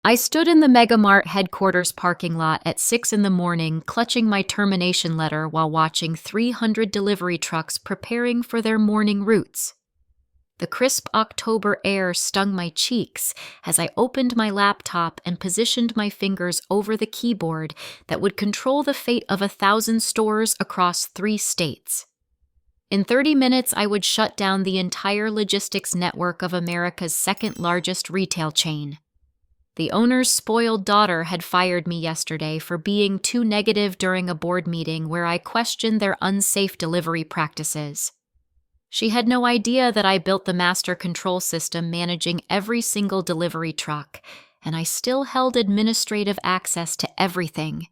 I stood in the Megamart headquarters parking lot at 6 in the morning, clutching my termination letter while watching 300 delivery trucks preparing for their morning routes. The crisp October air stung my cheeks as I opened my laptop and positioned my fingers over the keyboard that would control the fate of 1,000 stores across 3 states. In 30 minutes, I would shut down the entire logistics network of America's second-largest retail chain. The owner's spoiled daughter had fired me yesterday for being too negative during a board meeting where I questioned their unsafe delivery practices. She had no idea that I built the master control system managing every single delivery truck, and I still held administrative access to everything.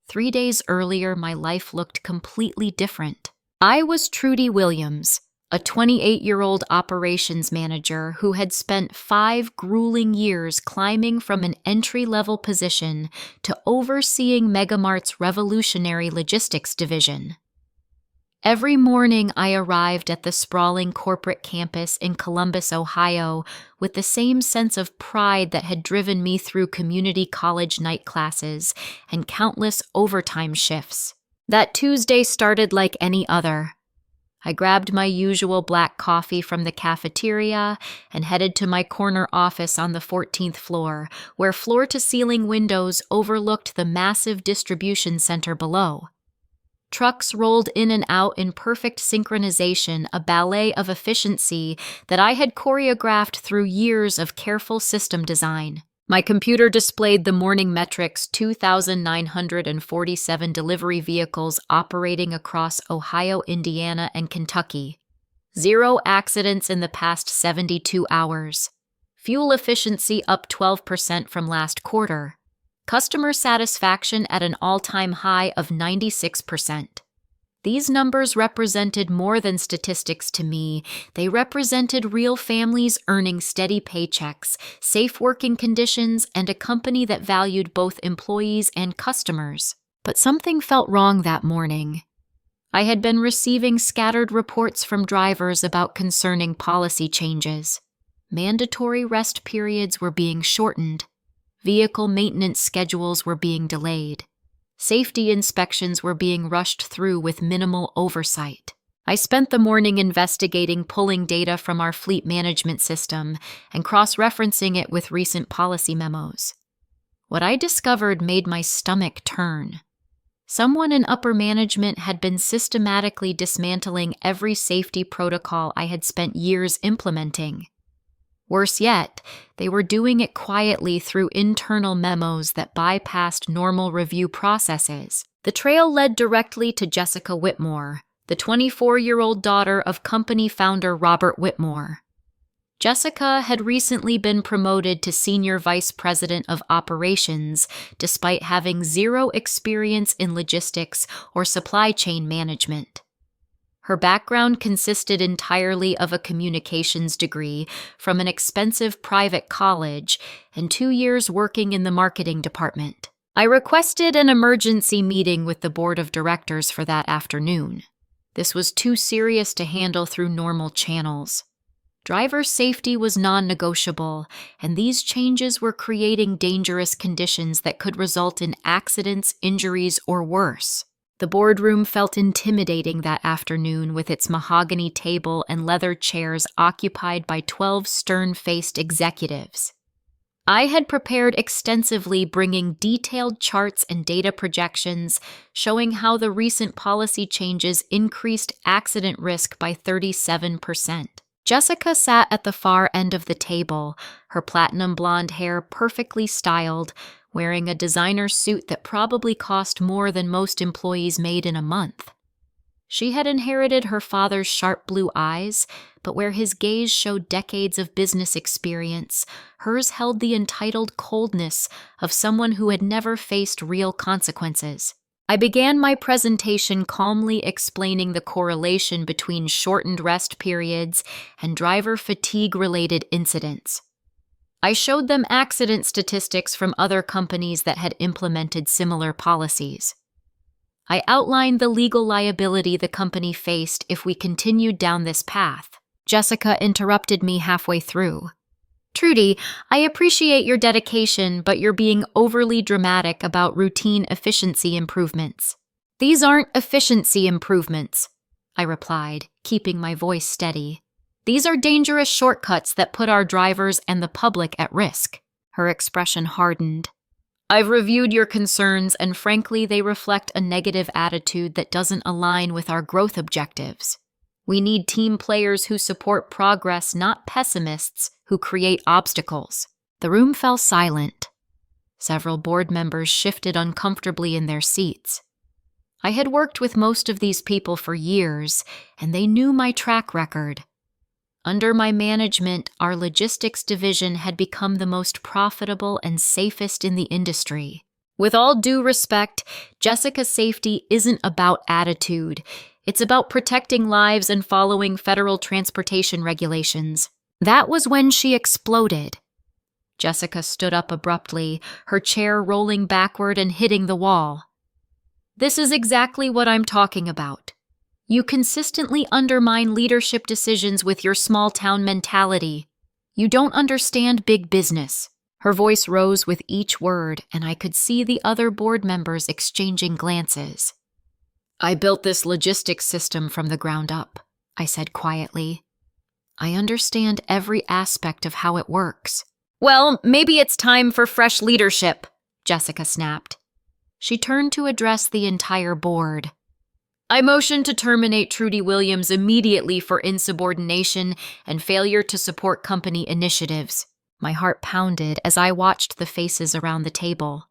3 days earlier, my life looked completely different. I was Trudy Williams, a 28-year-old operations manager who had spent 5 grueling years climbing from an entry-level position to overseeing Megamart's revolutionary logistics division. Every morning I arrived at the sprawling corporate campus in Columbus, Ohio, with the same sense of pride that had driven me through community college night classes and countless overtime shifts. That Tuesday started like any other. I grabbed my usual black coffee from the cafeteria and headed to my corner office on the 14th floor, where floor-to-ceiling windows overlooked the massive distribution center below. Trucks rolled in and out in perfect synchronization, a ballet of efficiency that I had choreographed through years of careful system design. My computer displayed the morning metrics: 2,947 delivery vehicles operating across Ohio, Indiana, and Kentucky. 0 accidents in the past 72 hours. Fuel efficiency up 12% from last quarter. Customer satisfaction at an all-time high of 96%. These numbers represented more than statistics to me. They represented real families earning steady paychecks, safe working conditions, and a company that valued both employees and customers. But something felt wrong that morning. I had been receiving scattered reports from drivers about concerning policy changes. Mandatory rest periods were being shortened. Vehicle maintenance schedules were being delayed. Safety inspections were being rushed through with minimal oversight. I spent the morning investigating pulling data from our fleet management system and cross-referencing it with recent policy memos. What I discovered made my stomach turn. Someone in upper management had been systematically dismantling every safety protocol I had spent years implementing. Worse yet, they were doing it quietly through internal memos that bypassed normal review processes. The trail led directly to Jessica Whitmore, the 24-year-old daughter of company founder Robert Whitmore. Jessica had recently been promoted to Senior Vice President of Operations, despite having 0 experience in logistics or supply chain management. Her background consisted entirely of a communications degree from an expensive private college and 2 years working in the marketing department. I requested an emergency meeting with the board of directors for that afternoon. This was too serious to handle through normal channels. Driver safety was non-negotiable, and these changes were creating dangerous conditions that could result in accidents, injuries, or worse. The boardroom felt intimidating that afternoon with its mahogany table and leather chairs occupied by 12 stern-faced executives. I had prepared extensively, bringing detailed charts and data projections showing how the recent policy changes increased accident risk by 37%. Jessica sat at the far end of the table, her platinum blonde hair perfectly styled, wearing a designer suit that probably cost more than most employees made in a month. She had inherited her father's sharp blue eyes, but where his gaze showed decades of business experience, hers held the entitled coldness of someone who had never faced real consequences. I began my presentation calmly explaining the correlation between shortened rest periods and driver fatigue-related incidents. I showed them accident statistics from other companies that had implemented similar policies. I outlined the legal liability the company faced if we continued down this path. Jessica interrupted me halfway through. Trudy, I appreciate your dedication, but you're being overly dramatic about routine efficiency improvements. These aren't efficiency improvements, I replied, keeping my voice steady. These are dangerous shortcuts that put our drivers and the public at risk. Her expression hardened. I've reviewed your concerns, and frankly, they reflect a negative attitude that doesn't align with our growth objectives. We need team players who support progress, not pessimists who create obstacles. The room fell silent. Several board members shifted uncomfortably in their seats. I had worked with most of these people for years, and they knew my track record. Under my management, our logistics division had become the most profitable and safest in the industry. With all due respect, Jessica's safety isn't about attitude. It's about protecting lives and following federal transportation regulations. That was when she exploded. Jessica stood up abruptly, her chair rolling backward and hitting the wall. This is exactly what I'm talking about. You consistently undermine leadership decisions with your small-town mentality. You don't understand big business. Her voice rose with each word, and I could see the other board members exchanging glances. I built this logistics system from the ground up, I said quietly. I understand every aspect of how it works. Well, maybe it's time for fresh leadership, Jessica snapped. She turned to address the entire board. I motion to terminate Trudy Williams immediately for insubordination and failure to support company initiatives. My heart pounded as I watched the faces around the table.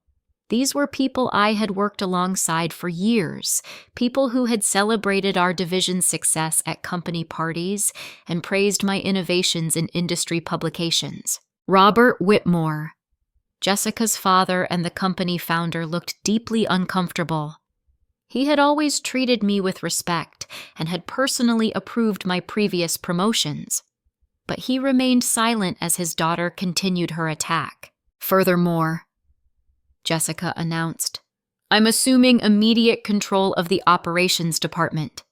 These were people I had worked alongside for years, people who had celebrated our division's success at company parties and praised my innovations in industry publications. Robert Whitmore. Jessica's father and the company founder looked deeply uncomfortable. He had always treated me with respect and had personally approved my previous promotions. But he remained silent as his daughter continued her attack. Furthermore, Jessica announced, I'm assuming immediate control of the operations department.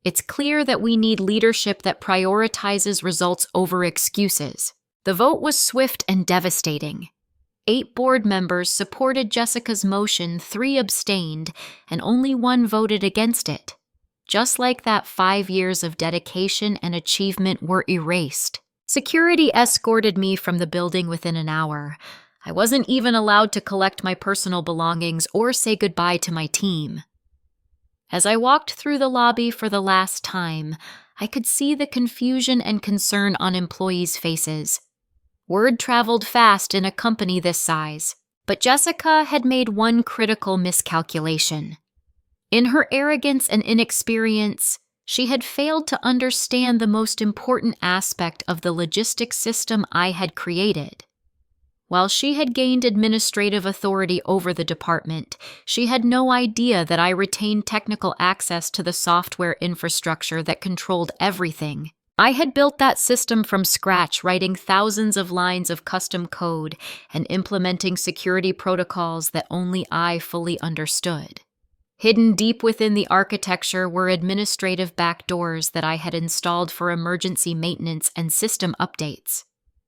It's clear that we need leadership that prioritizes results over excuses. The vote was swift and devastating. 8 board members supported Jessica's motion, 3 abstained, and only 1 voted against it. Just like that, 5 years of dedication and achievement were erased. Security escorted me from the building within an hour. I wasn't even allowed to collect my personal belongings or say goodbye to my team. As I walked through the lobby for the last time, I could see the confusion and concern on employees' faces. Word traveled fast in a company this size, but Jessica had made one critical miscalculation. In her arrogance and inexperience, she had failed to understand the most important aspect of the logistics system I had created. While she had gained administrative authority over the department, she had no idea that I retained technical access to the software infrastructure that controlled everything. I had built that system from scratch, writing thousands of lines of custom code and implementing security protocols that only I fully understood. Hidden deep within the architecture were administrative backdoors that I had installed for emergency maintenance and system updates.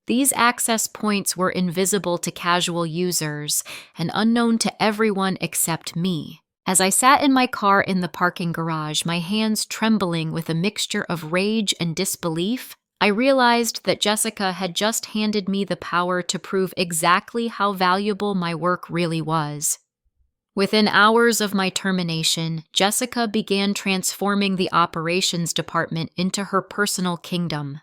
These access points were invisible to casual users and unknown to everyone except me. As I sat in my car in the parking garage, my hands trembling with a mixture of rage and disbelief, I realized that Jessica had just handed me the power to prove exactly how valuable my work really was. Within hours of my termination, Jessica began transforming the operations department into her personal kingdom.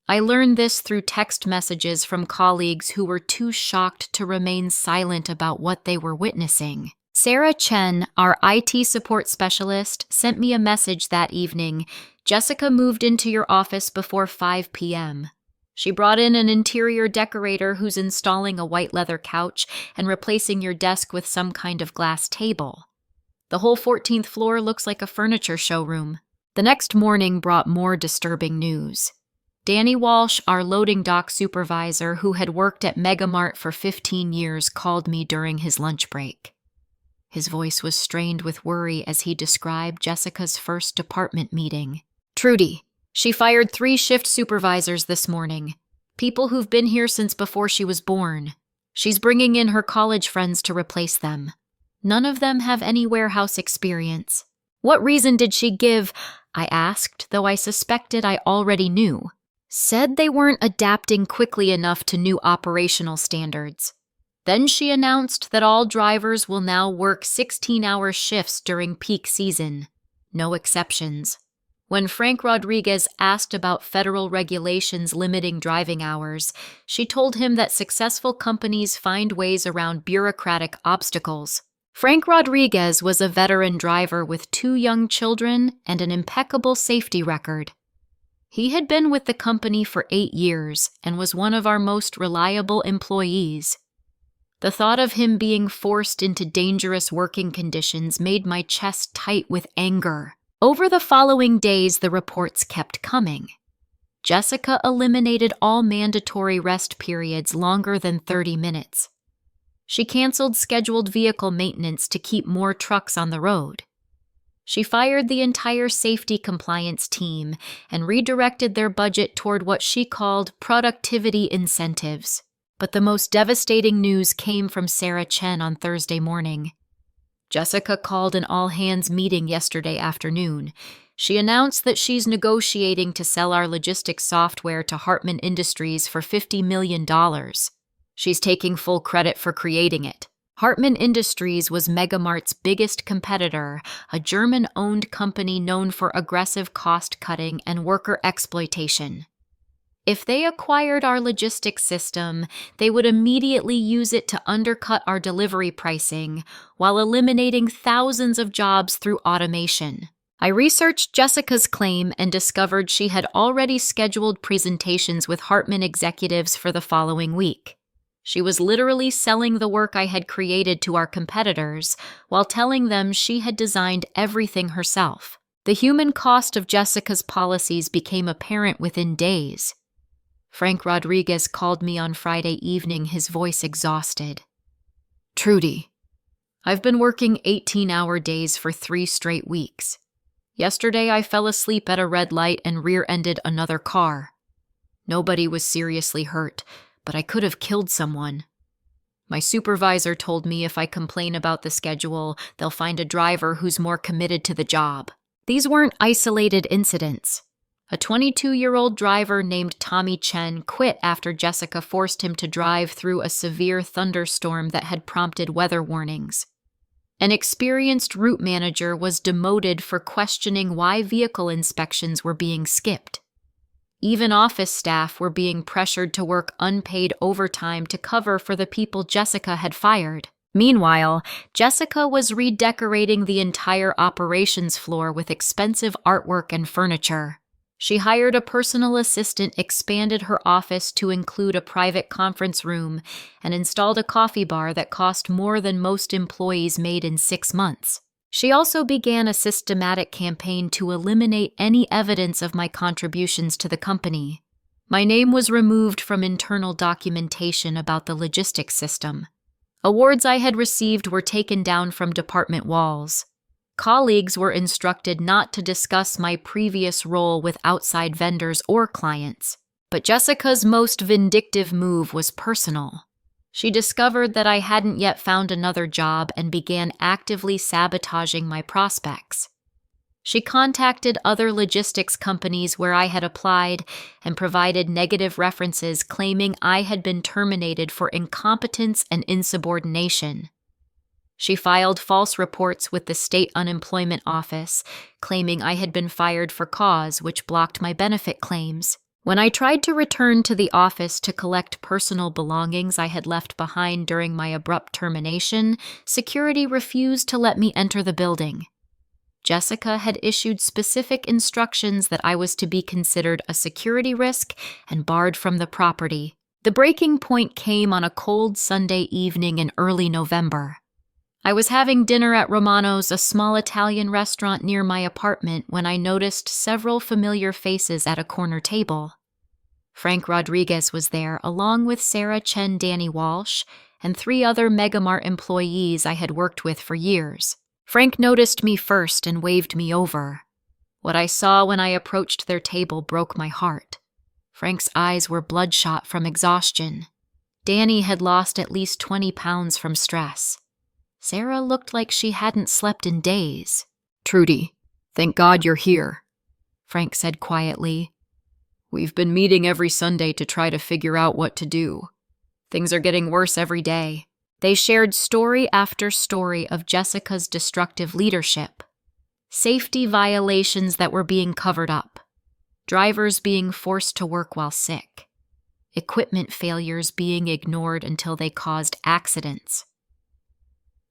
I learned this through text messages from colleagues who were too shocked to remain silent about what they were witnessing. Sarah Chen, our IT support specialist, sent me a message that evening. Jessica moved into your office before 5 p.m. She brought in an interior decorator who's installing a white leather couch and replacing your desk with some kind of glass table. The whole 14th floor looks like a furniture showroom. The next morning brought more disturbing news. Danny Walsh, our loading dock supervisor who had worked at Megamart for 15 years, called me during his lunch break. His voice was strained with worry as he described Jessica's first department meeting. Trudy, she fired 3 shift supervisors this morning. People who've been here since before she was born. She's bringing in her college friends to replace them. None of them have any warehouse experience. What reason did she give? I asked, though I suspected I already knew. Said they weren't adapting quickly enough to new operational standards. Then she announced that all drivers will now work 16-hour shifts during peak season. No exceptions. When Frank Rodriguez asked about federal regulations limiting driving hours, she told him that successful companies find ways around bureaucratic obstacles. Frank Rodriguez was a veteran driver with 2 young children and an impeccable safety record. He had been with the company for 8 years and was one of our most reliable employees. The thought of him being forced into dangerous working conditions made my chest tight with anger. Over the following days, the reports kept coming. Jessica eliminated all mandatory rest periods longer than 30 minutes. She canceled scheduled vehicle maintenance to keep more trucks on the road. She fired the entire safety compliance team and redirected their budget toward what she called productivity incentives. But the most devastating news came from Sarah Chen on Thursday morning. Jessica called an all-hands meeting yesterday afternoon. She announced that she's negotiating to sell our logistics software to Hartman Industries for $50 million. She's taking full credit for creating it. Hartman Industries was Megamart's biggest competitor, a German-owned company known for aggressive cost-cutting and worker exploitation. If they acquired our logistics system, they would immediately use it to undercut our delivery pricing while eliminating thousands of jobs through automation. I researched Jessica's claim and discovered she had already scheduled presentations with Hartman executives for the following week. She was literally selling the work I had created to our competitors while telling them she had designed everything herself. The human cost of Jessica's policies became apparent within days. Frank Rodriguez called me on Friday evening, his voice exhausted. "Trudy, I've been working 18-hour days for 3 straight weeks. Yesterday I fell asleep at a red light and rear-ended another car. Nobody was seriously hurt, but I could have killed someone. My supervisor told me if I complain about the schedule, they'll find a driver who's more committed to the job." These weren't isolated incidents. A 22-year-old driver named Tommy Chen quit after Jessica forced him to drive through a severe thunderstorm that had prompted weather warnings. An experienced route manager was demoted for questioning why vehicle inspections were being skipped. Even office staff were being pressured to work unpaid overtime to cover for the people Jessica had fired. Meanwhile, Jessica was redecorating the entire operations floor with expensive artwork and furniture. She hired a personal assistant, expanded her office to include a private conference room, and installed a coffee bar that cost more than most employees made in 6 months. She also began a systematic campaign to eliminate any evidence of my contributions to the company. My name was removed from internal documentation about the logistics system. Awards I had received were taken down from department walls. Colleagues were instructed not to discuss my previous role with outside vendors or clients. But Jessica's most vindictive move was personal. She discovered that I hadn't yet found another job and began actively sabotaging my prospects. She contacted other logistics companies where I had applied and provided negative references claiming I had been terminated for incompetence and insubordination. She filed false reports with the state unemployment office, claiming I had been fired for cause, which blocked my benefit claims. When I tried to return to the office to collect personal belongings I had left behind during my abrupt termination, security refused to let me enter the building. Jessica had issued specific instructions that I was to be considered a security risk and barred from the property. The breaking point came on a cold Sunday evening in early November. I was having dinner at Romano's, a small Italian restaurant near my apartment, when I noticed several familiar faces at a corner table. Frank Rodriguez was there, along with Sarah Chen Danny Walsh and 3 other Megamart employees I had worked with for years. Frank noticed me first and waved me over. What I saw when I approached their table broke my heart. Frank's eyes were bloodshot from exhaustion. Danny had lost at least 20 pounds from stress. Sarah looked like she hadn't slept in days. "Trudy, thank God you're here," Frank said quietly. "We've been meeting every Sunday to try to figure out what to do. Things are getting worse every day." They shared story after story of Jessica's destructive leadership. Safety violations that were being covered up. Drivers being forced to work while sick. Equipment failures being ignored until they caused accidents.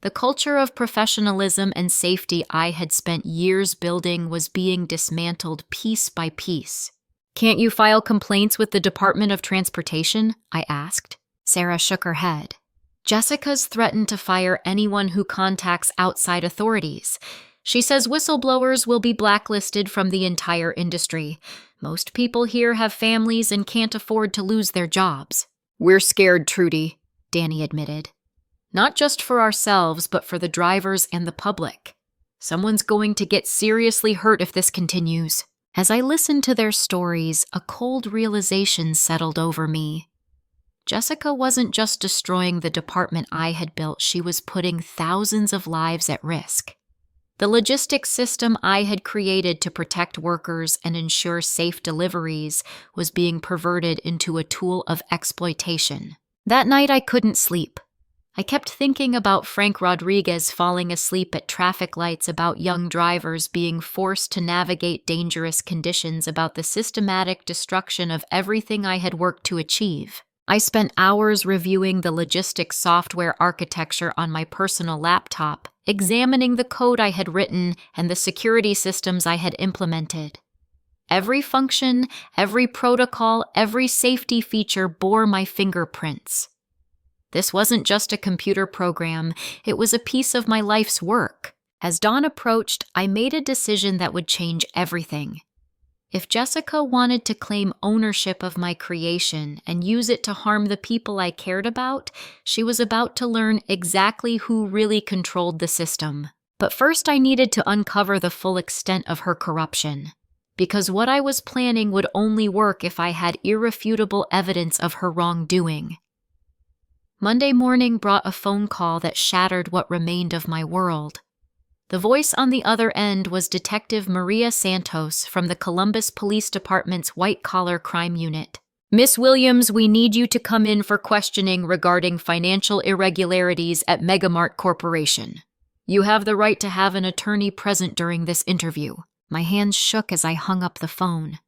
The culture of professionalism and safety I had spent years building was being dismantled piece by piece. "Can't you file complaints with the Department of Transportation?" I asked. Sarah shook her head. "Jessica's threatened to fire anyone who contacts outside authorities. She says whistleblowers will be blacklisted from the entire industry. Most people here have families and can't afford to lose their jobs." "We're scared, Trudy," Danny admitted. "Not just for ourselves, but for the drivers and the public. Someone's going to get seriously hurt if this continues." As I listened to their stories, a cold realization settled over me. Jessica wasn't just destroying the department I had built, she was putting thousands of lives at risk. The logistics system I had created to protect workers and ensure safe deliveries was being perverted into a tool of exploitation. That night I couldn't sleep. I kept thinking about Frank Rodriguez falling asleep at traffic lights, about young drivers being forced to navigate dangerous conditions, about the systematic destruction of everything I had worked to achieve. I spent hours reviewing the logistics software architecture on my personal laptop, examining the code I had written and the security systems I had implemented. Every function, every protocol, every safety feature bore my fingerprints. This wasn't just a computer program, it was a piece of my life's work. As dawn approached, I made a decision that would change everything. If Jessica wanted to claim ownership of my creation and use it to harm the people I cared about, she was about to learn exactly who really controlled the system. But first I needed to uncover the full extent of her corruption, because what I was planning would only work if I had irrefutable evidence of her wrongdoing. Monday morning brought a phone call that shattered what remained of my world. The voice on the other end was Detective Maria Santos from the Columbus Police Department's white-collar crime unit. "Miss Williams, we need you to come in for questioning regarding financial irregularities at Megamart Corporation. You have the right to have an attorney present during this interview." My hands shook as I hung up the phone.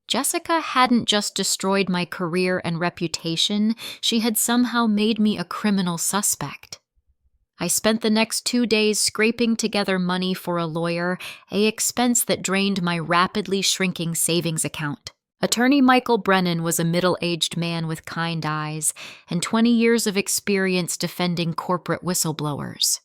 Jessica hadn't just destroyed my career and reputation, she had somehow made me a criminal suspect. I spent the next 2 days scraping together money for a lawyer, an expense that drained my rapidly shrinking savings account. Attorney Michael Brennan was a middle-aged man with kind eyes and 20 years of experience defending corporate whistleblowers.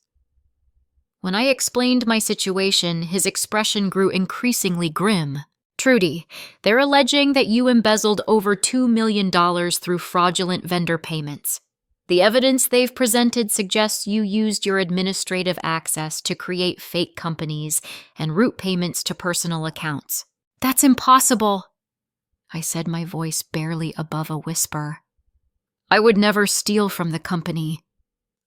When I explained my situation, his expression grew increasingly grim. "Trudy, they're alleging that you embezzled over $2 million through fraudulent vendor payments. The evidence they've presented suggests you used your administrative access to create fake companies and route payments to personal accounts." "That's impossible," I said, my voice barely above a whisper. "I would never steal from the company.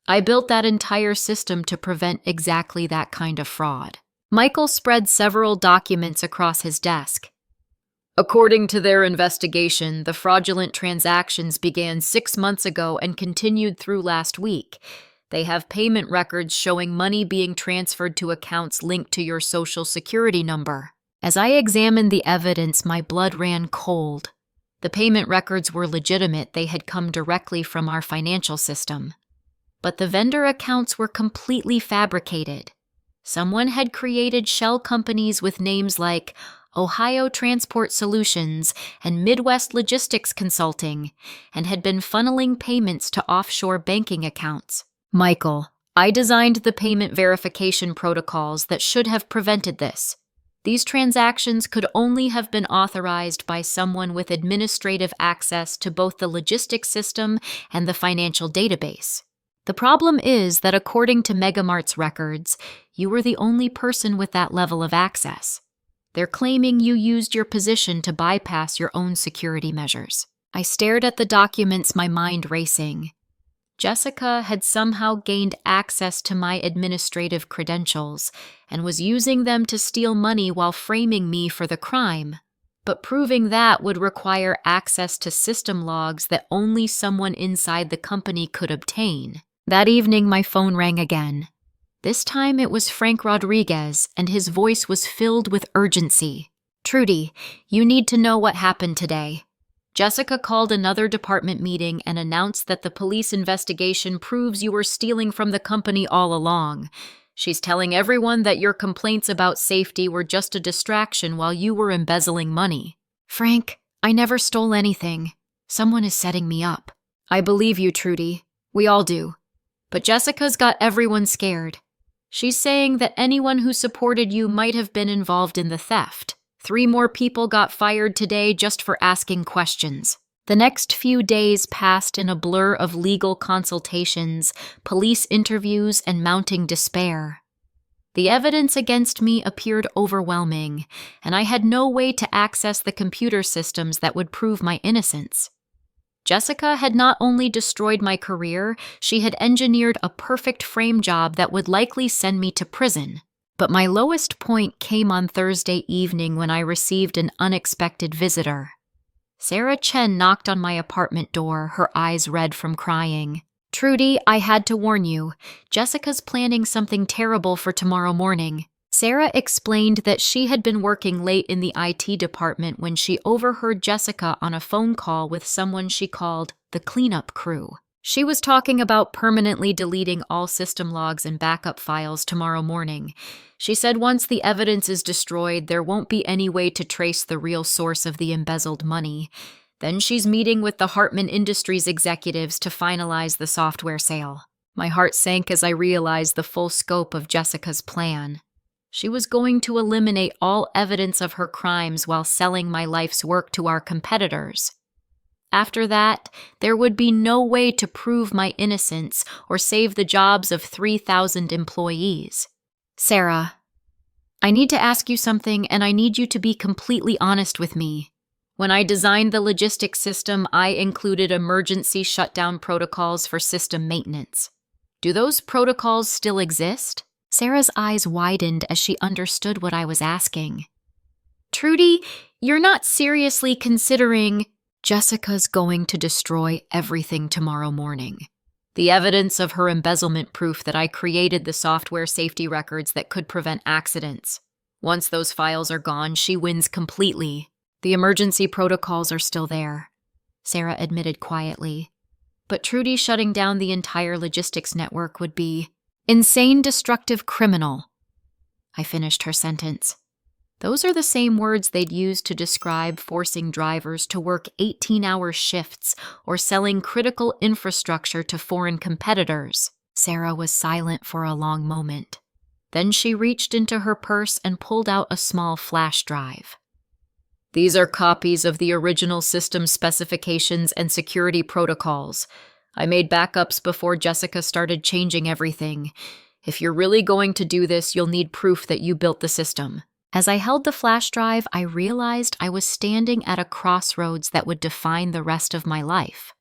I built that entire system to prevent exactly that kind of fraud." Michael spread several documents across his desk. "According to their investigation, the fraudulent transactions began 6 months ago and continued through last week. They have payment records showing money being transferred to accounts linked to your Social Security number." As I examined the evidence, my blood ran cold. The payment records were legitimate, they had come directly from our financial system. But the vendor accounts were completely fabricated. Someone had created shell companies with names like Ohio Transport Solutions and Midwest Logistics Consulting, and had been funneling payments to offshore banking accounts. "Michael, I designed the payment verification protocols that should have prevented this. These transactions could only have been authorized by someone with administrative access to both the logistics system and the financial database. The problem is that according to Megamart's records, you were the only person with that level of access. They're claiming you used your position to bypass your own security measures. I stared at the documents, my mind racing. Jessica had somehow gained access to my administrative credentials and was using them to steal money while framing me for the crime. But proving that would require access to system logs that only someone inside the company could obtain. That evening, my phone rang again. This time it was Frank Rodriguez, and his voice was filled with urgency. "Trudy, you need to know what happened today." Jessica called another department meeting and announced that the police investigation proves you were stealing from the company all along. She's telling everyone that your complaints about safety were just a distraction while you were embezzling money. "Frank, I never stole anything. Someone is setting me up." "I believe you, Trudy. We all do. But Jessica's got everyone scared. She's saying that anyone who supported you might have been involved in the theft. 3 more people got fired today just for asking questions." The next few days passed in a blur of legal consultations, police interviews, and mounting despair. The evidence against me appeared overwhelming, and I had no way to access the computer systems that would prove my innocence. Jessica had not only destroyed my career, she had engineered a perfect frame job that would likely send me to prison. But my lowest point came on Thursday evening when I received an unexpected visitor. Sarah Chen knocked on my apartment door, her eyes red from crying. "Trudy, I had to warn you. Jessica's planning something terrible for tomorrow morning." Sarah explained that she had been working late in the IT department when she overheard Jessica on a phone call with someone she called the cleanup crew. She was talking about permanently deleting all system logs and backup files tomorrow morning. She said once the evidence is destroyed, there won't be any way to trace the real source of the embezzled money. Then she's meeting with the Hartman Industries executives to finalize the software sale. My heart sank as I realized the full scope of Jessica's plan. She was going to eliminate all evidence of her crimes while selling my life's work to our competitors. After that, there would be no way to prove my innocence or save the jobs of 3,000 employees. "Sarah, I need to ask you something, and I need you to be completely honest with me. When I designed the logistics system, I included emergency shutdown protocols for system maintenance. Do those protocols still exist?" Sarah's eyes widened as she understood what I was asking. "Trudy, you're not seriously considering—" "Jessica's going to destroy everything tomorrow morning. The evidence of her embezzlement proof that I created the software safety records that could prevent accidents. Once those files are gone, she wins completely. The emergency protocols are still there," Sarah admitted quietly. "But Trudy shutting down the entire logistics network would be insane, destructive, criminal." I finished her sentence. Those are the same words they'd use to describe forcing drivers to work 18-hour shifts or selling critical infrastructure to foreign competitors. Sarah was silent for a long moment. Then she reached into her purse and pulled out a small flash drive. "These are copies of the original system specifications and security protocols. I made backups before Jessica started changing everything. If you're really going to do this, you'll need proof that you built the system." As I held the flash drive, I realized I was standing at a crossroads that would define the rest of my life.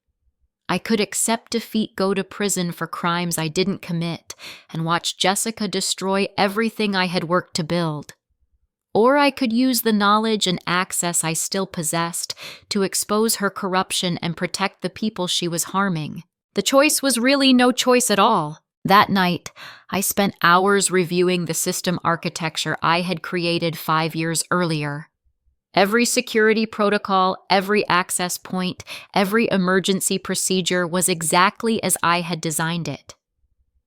I could accept defeat, go to prison for crimes I didn't commit, and watch Jessica destroy everything I had worked to build. Or I could use the knowledge and access I still possessed to expose her corruption and protect the people she was harming. The choice was really no choice at all. That night, I spent hours reviewing the system architecture I had created 5 years earlier. Every security protocol, every access point, every emergency procedure was exactly as I had designed it.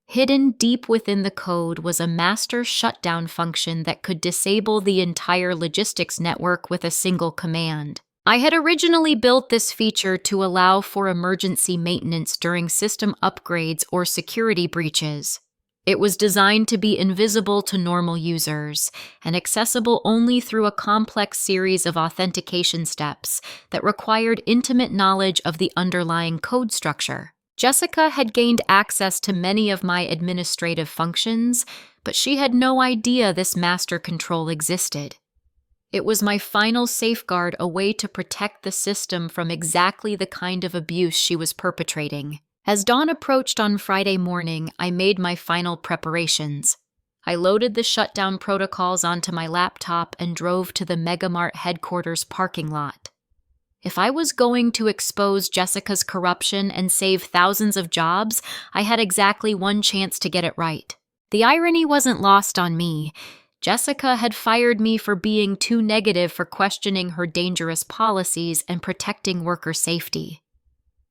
Hidden deep within the code was a master shutdown function that could disable the entire logistics network with a single command. I had originally built this feature to allow for emergency maintenance during system upgrades or security breaches. It was designed to be invisible to normal users and accessible only through a complex series of authentication steps that required intimate knowledge of the underlying code structure. Jessica had gained access to many of my administrative functions, but she had no idea this master control existed. It was my final safeguard, a way to protect the system from exactly the kind of abuse she was perpetrating. As dawn approached on Friday morning, I made my final preparations. I loaded the shutdown protocols onto my laptop and drove to the Megamart headquarters parking lot. If I was going to expose Jessica's corruption and save thousands of jobs, I had exactly one chance to get it right. The irony wasn't lost on me. Jessica had fired me for being too negative, for questioning her dangerous policies and protecting worker safety.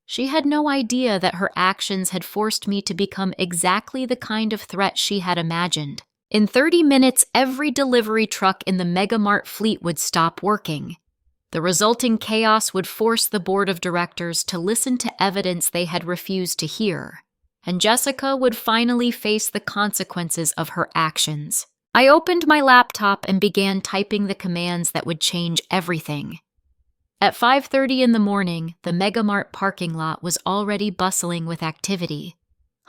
She had no idea that her actions had forced me to become exactly the kind of threat she had imagined. In 30 minutes, every delivery truck in the Megamart fleet would stop working. The resulting chaos would force the board of directors to listen to evidence they had refused to hear, and Jessica would finally face the consequences of her actions. I opened my laptop and began typing the commands that would change everything. At 5:30 in the morning, the Megamart parking lot was already bustling with activity.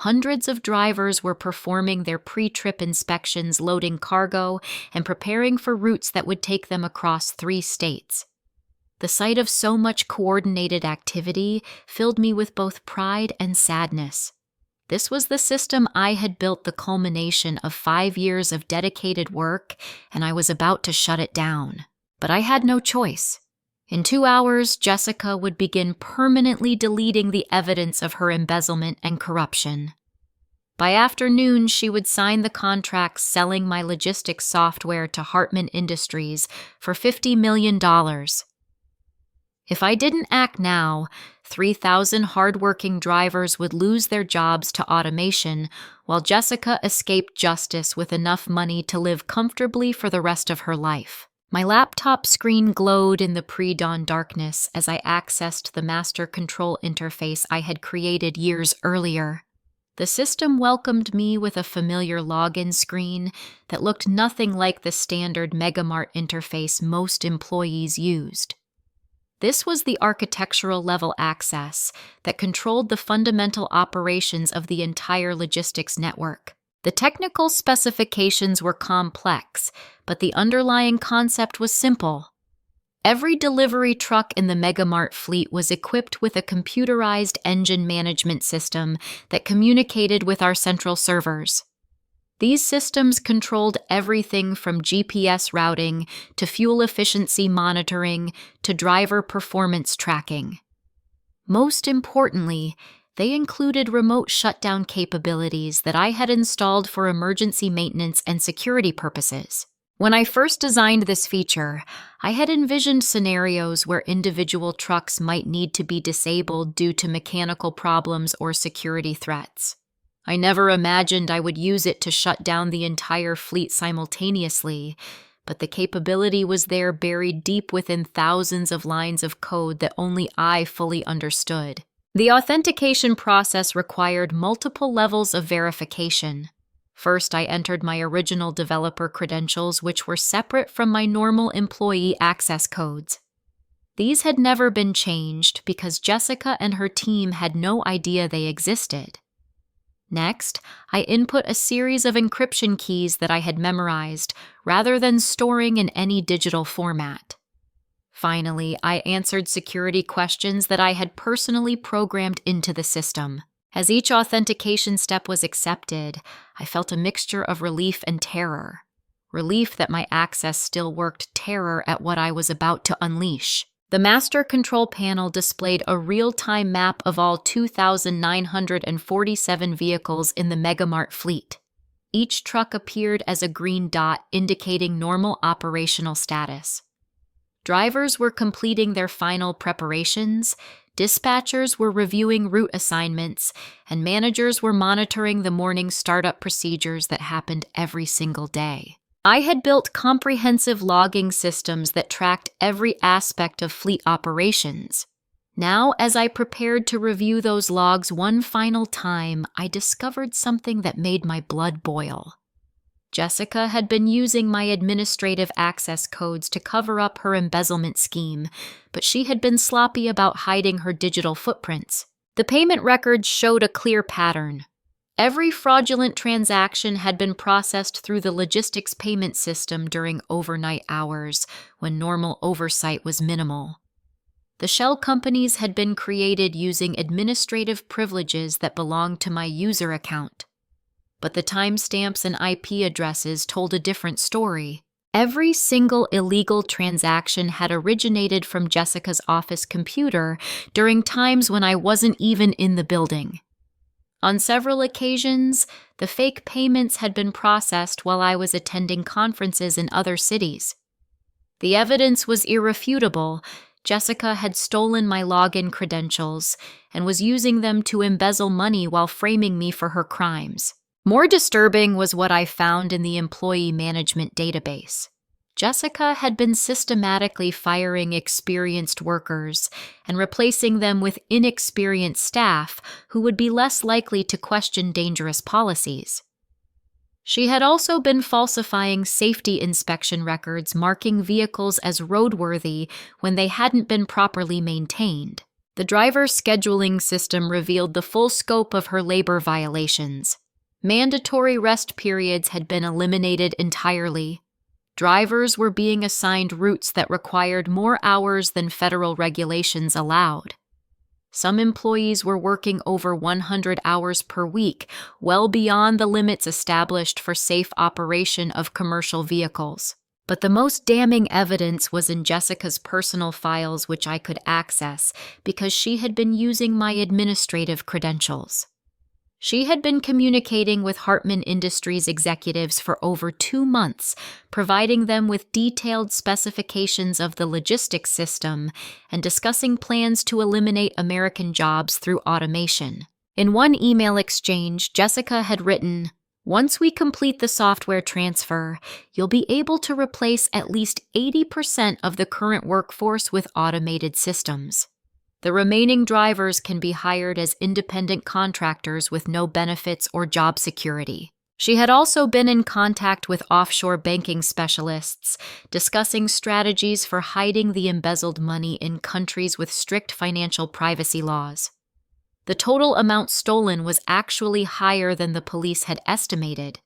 Hundreds of drivers were performing their pre-trip inspections, loading cargo, and preparing for routes that would take them across 3 states. The sight of so much coordinated activity filled me with both pride and sadness. This was the system I had built, the culmination of 5 years of dedicated work, and I was about to shut it down. But I had no choice. In 2 hours, Jessica would begin permanently deleting the evidence of her embezzlement and corruption. By afternoon, she would sign the contracts selling my logistics software to Hartman Industries for $50 million. If I didn't act now, 3,000 hardworking drivers would lose their jobs to automation, while Jessica escaped justice with enough money to live comfortably for the rest of her life. My laptop screen glowed in the pre-dawn darkness as I accessed the master control interface I had created years earlier. The system welcomed me with a familiar login screen that looked nothing like the standard Megamart interface most employees used. This was the architectural level access that controlled the fundamental operations of the entire logistics network. The technical specifications were complex, but the underlying concept was simple. Every delivery truck in the Megamart fleet was equipped with a computerized engine management system that communicated with our central servers. These systems controlled everything from GPS routing to fuel efficiency monitoring to driver performance tracking. Most importantly, they included remote shutdown capabilities that I had installed for emergency maintenance and security purposes. When I first designed this feature, I had envisioned scenarios where individual trucks might need to be disabled due to mechanical problems or security threats. I never imagined I would use it to shut down the entire fleet simultaneously, but the capability was there, buried deep within thousands of lines of code that only I fully understood. The authentication process required multiple levels of verification. First, I entered my original developer credentials, which were separate from my normal employee access codes. These had never been changed because Jessica and her team had no idea they existed. Next, I input a series of encryption keys that I had memorized, rather than storing in any digital format. Finally, I answered security questions that I had personally programmed into the system. As each authentication step was accepted, I felt a mixture of relief and terror. Relief that my access still worked, terror at what I was about to unleash. The master control panel displayed a real-time map of all 2,947 vehicles in the Megamart fleet. Each truck appeared as a green dot indicating normal operational status. Drivers were completing their final preparations, dispatchers were reviewing route assignments, and managers were monitoring the morning startup procedures that happened every single day. I had built comprehensive logging systems that tracked every aspect of fleet operations. Now, as I prepared to review those logs one final time, I discovered something that made my blood boil. Jessica had been using my administrative access codes to cover up her embezzlement scheme, but she had been sloppy about hiding her digital footprints. The payment records showed a clear pattern. Every fraudulent transaction had been processed through the logistics payment system during overnight hours, when normal oversight was minimal. The shell companies had been created using administrative privileges that belonged to my user account. But the timestamps and IP addresses told a different story. Every single illegal transaction had originated from Jessica's office computer during times when I wasn't even in the building. On several occasions, the fake payments had been processed while I was attending conferences in other cities. The evidence was irrefutable. Jessica had stolen my login credentials and was using them to embezzle money while framing me for her crimes. More disturbing was what I found in the employee management database. Jessica had been systematically firing experienced workers and replacing them with inexperienced staff who would be less likely to question dangerous policies. She had also been falsifying safety inspection records marking vehicles as roadworthy when they hadn't been properly maintained. The driver scheduling system revealed the full scope of her labor violations. Mandatory rest periods had been eliminated entirely. Drivers were being assigned routes that required more hours than federal regulations allowed. Some employees were working over 100 hours per week, well beyond the limits established for safe operation of commercial vehicles. But the most damning evidence was in Jessica's personal files, which I could access because she had been using my administrative credentials. She had been communicating with Hartman Industries executives for over 2 months, providing them with detailed specifications of the logistics system and discussing plans to eliminate American jobs through automation. In one email exchange, Jessica had written, "Once we complete the software transfer, you'll be able to replace at least 80% of the current workforce with automated systems. The remaining drivers can be hired as independent contractors with no benefits or job security." She had also been in contact with offshore banking specialists, discussing strategies for hiding the embezzled money in countries with strict financial privacy laws. The total amount stolen was actually higher than the police had estimated.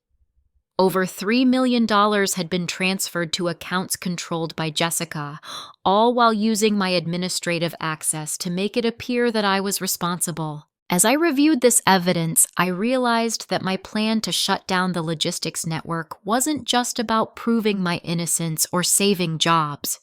Over $3 million had been transferred to accounts controlled by Jessica, all while using my administrative access to make it appear that I was responsible. As I reviewed this evidence, I realized that my plan to shut down the logistics network wasn't just about proving my innocence or saving jobs.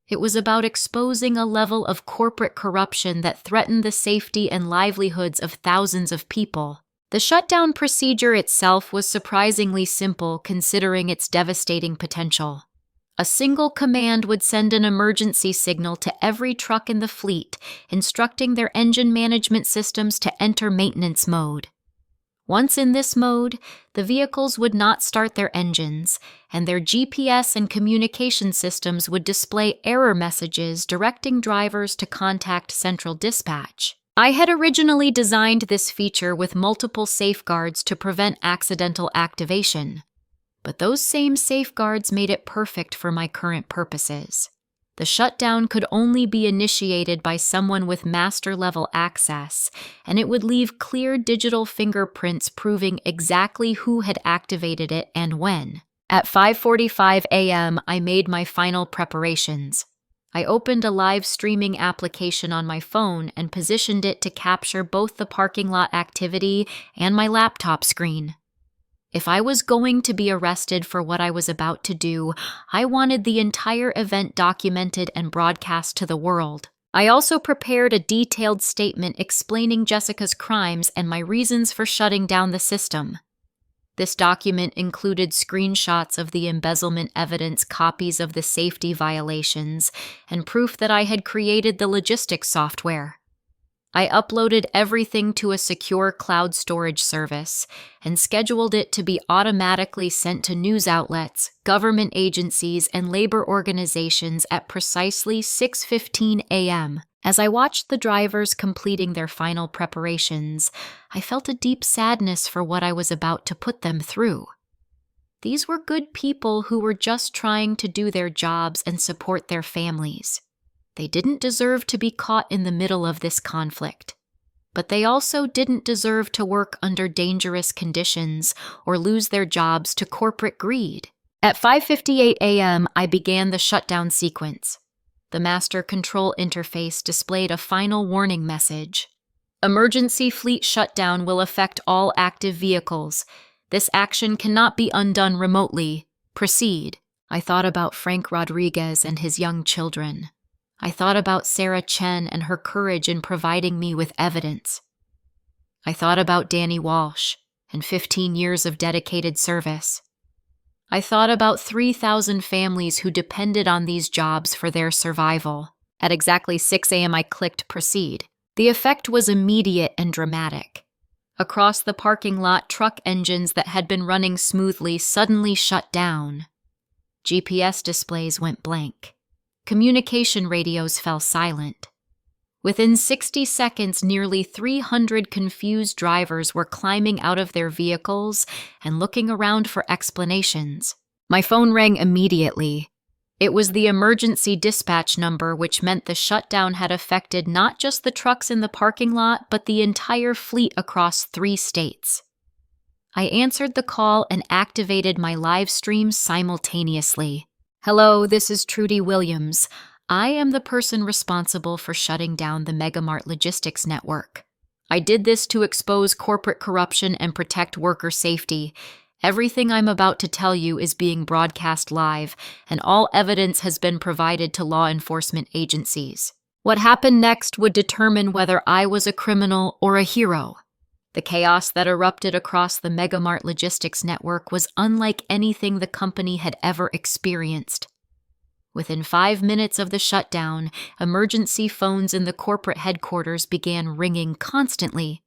It was about exposing a level of corporate corruption that threatened the safety and livelihoods of thousands of people. The shutdown procedure itself was surprisingly simple considering its devastating potential. A single command would send an emergency signal to every truck in the fleet, instructing their engine management systems to enter maintenance mode. Once in this mode, the vehicles would not start their engines, and their GPS and communication systems would display error messages directing drivers to contact central dispatch. I had originally designed this feature with multiple safeguards to prevent accidental activation, but those same safeguards made it perfect for my current purposes. The shutdown could only be initiated by someone with master-level access, and it would leave clear digital fingerprints proving exactly who had activated it and when. At 5:45 a.m., I made my final preparations. I opened a live streaming application on my phone and positioned it to capture both the parking lot activity and my laptop screen. If I was going to be arrested for what I was about to do, I wanted the entire event documented and broadcast to the world. I also prepared a detailed statement explaining Jessica's crimes and my reasons for shutting down the system. This document included screenshots of the embezzlement evidence, copies of the safety violations, and proof that I had created the logistics software. I uploaded everything to a secure cloud storage service and scheduled it to be automatically sent to news outlets, government agencies, and labor organizations at precisely 6:15 a.m. As I watched the drivers completing their final preparations, I felt a deep sadness for what I was about to put them through. These were good people who were just trying to do their jobs and support their families. They didn't deserve to be caught in the middle of this conflict. but they also didn't deserve to work under dangerous conditions or lose their jobs to corporate greed. At 5:58 a.m., I began the shutdown sequence. The master control interface displayed a final warning message. Emergency fleet shutdown will affect all active vehicles. This action cannot be undone remotely. Proceed. I thought about Frank Rodriguez and his young children. I thought about Sarah Chen and her courage in providing me with evidence. I thought about Danny Walsh and 15 years of dedicated service. I thought about 3,000 families who depended on these jobs for their survival. At exactly 6 a.m., I clicked proceed. The effect was immediate and dramatic. Across the parking lot, truck engines that had been running smoothly suddenly shut down. GPS displays went blank. Communication radios fell silent. Within 60 seconds, nearly 300 confused drivers were climbing out of their vehicles and looking around for explanations. My phone rang immediately. It was the emergency dispatch number, which meant the shutdown had affected not just the trucks in the parking lot, but the entire fleet across 3 states. I answered the call and activated my live stream simultaneously. Hello, this is Trudy Williams. I am the person responsible for shutting down the Megamart Logistics Network. I did this to expose corporate corruption and protect worker safety. Everything I'm about to tell you is being broadcast live, and all evidence has been provided to law enforcement agencies. What happened next would determine whether I was a criminal or a hero. The chaos that erupted across the Megamart Logistics Network was unlike anything the company had ever experienced. Within 5 minutes of the shutdown, emergency phones in the corporate headquarters began ringing constantly.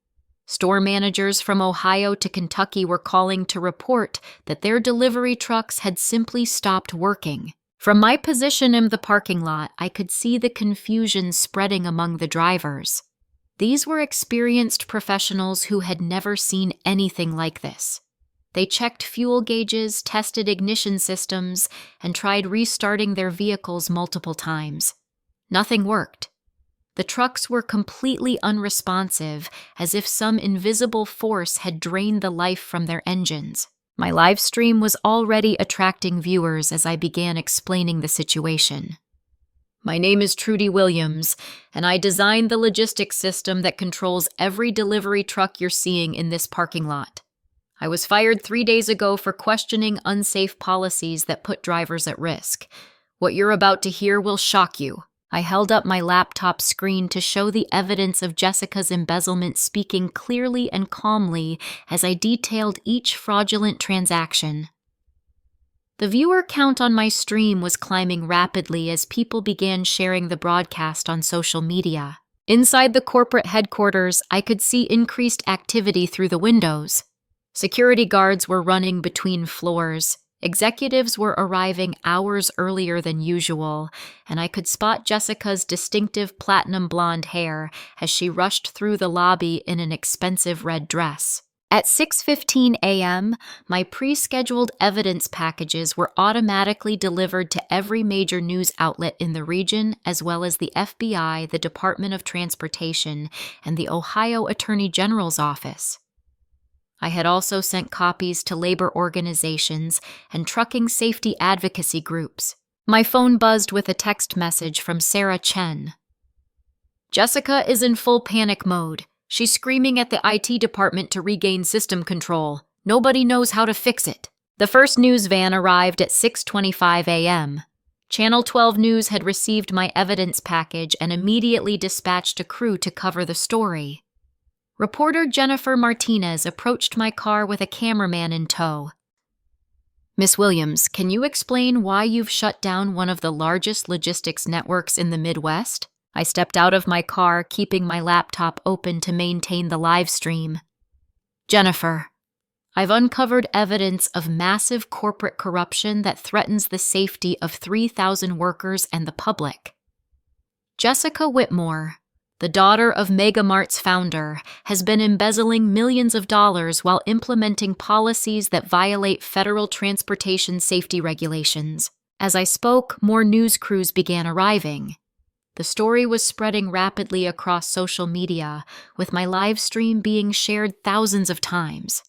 Store managers from Ohio to Kentucky were calling to report that their delivery trucks had simply stopped working. From my position in the parking lot, I could see the confusion spreading among the drivers. These were experienced professionals who had never seen anything like this. They checked fuel gauges, tested ignition systems, and tried restarting their vehicles multiple times. Nothing worked. The trucks were completely unresponsive, as if some invisible force had drained the life from their engines. My live stream was already attracting viewers as I began explaining the situation. My name is Trudy Williams, and I designed the logistics system that controls every delivery truck you're seeing in this parking lot. I was fired 3 days ago for questioning unsafe policies that put drivers at risk. What you're about to hear will shock you. I held up my laptop screen to show the evidence of Jessica's embezzlement, speaking clearly and calmly as I detailed each fraudulent transaction. The viewer count on my stream was climbing rapidly as people began sharing the broadcast on social media. Inside the corporate headquarters, I could see increased activity through the windows. Security guards were running between floors. Executives were arriving hours earlier than usual, and I could spot Jessica's distinctive platinum blonde hair as she rushed through the lobby in an expensive red dress. At 6:15 a.m., my pre-scheduled evidence packages were automatically delivered to every major news outlet in the region, as well as the FBI, the Department of Transportation, and the Ohio Attorney General's office. I had also sent copies to labor organizations and trucking safety advocacy groups. My phone buzzed with a text message from Sarah Chen. Jessica is in full panic mode. She's screaming at the IT department to regain system control. Nobody knows how to fix it. The first news van arrived at 6:25 a.m. Channel 12 News had received my evidence package and immediately dispatched a crew to cover the story. Reporter Jennifer Martinez approached my car with a cameraman in tow. Miss Williams, can you explain why you've shut down one of the largest logistics networks in the Midwest? I stepped out of my car, keeping my laptop open to maintain the live stream. Jennifer, I've uncovered evidence of massive corporate corruption that threatens the safety of 3,000 workers and the public. Jessica Whitmore, the daughter of Megamart's founder, has been embezzling millions of dollars while implementing policies that violate federal transportation safety regulations. As I spoke, more news crews began arriving. The story was spreading rapidly across social media, with my live stream being shared thousands of times.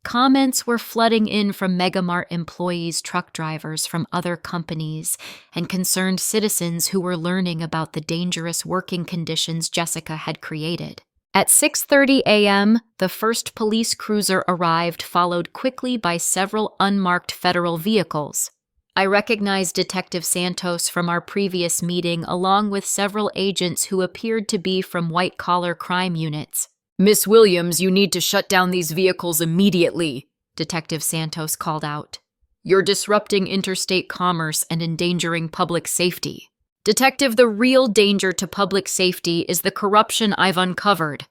Comments were flooding in from Megamart employees, truck drivers from other companies, and concerned citizens who were learning about the dangerous working conditions Jessica had created. At 6:30 a.m., the first police cruiser arrived, followed quickly by several unmarked federal vehicles. I recognized Detective Santos from our previous meeting, along with several agents who appeared to be from white-collar crime units. Miss Williams, you need to shut down these vehicles immediately, Detective Santos called out. You're disrupting interstate commerce and endangering public safety. Detective, the real danger to public safety is the corruption I've uncovered.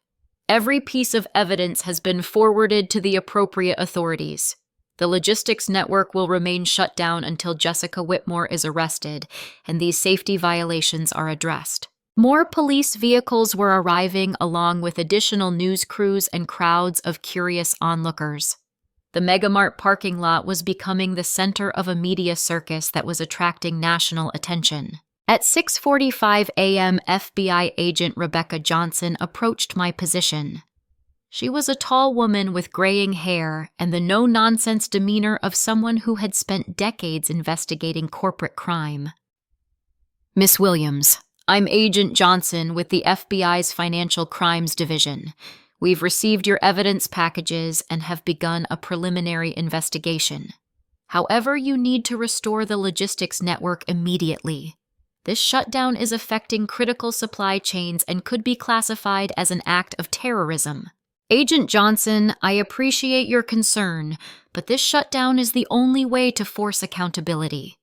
Every piece of evidence has been forwarded to the appropriate authorities. The logistics network will remain shut down until Jessica Whitmore is arrested, and these safety violations are addressed. More police vehicles were arriving, along with additional news crews and crowds of curious onlookers. The Megamart parking lot was becoming the center of a media circus that was attracting national attention. At 6:45 a.m., FBI agent Rebecca Johnson approached my position. She was a tall woman with graying hair and the no-nonsense demeanor of someone who had spent decades investigating corporate crime. Miss Williams, I'm Agent Johnson with the FBI's Financial Crimes Division. We've received your evidence packages and have begun a preliminary investigation. However, you need to restore the logistics network immediately. This shutdown is affecting critical supply chains and could be classified as an act of terrorism. Agent Johnson, I appreciate your concern, but this shutdown is the only way to force accountability.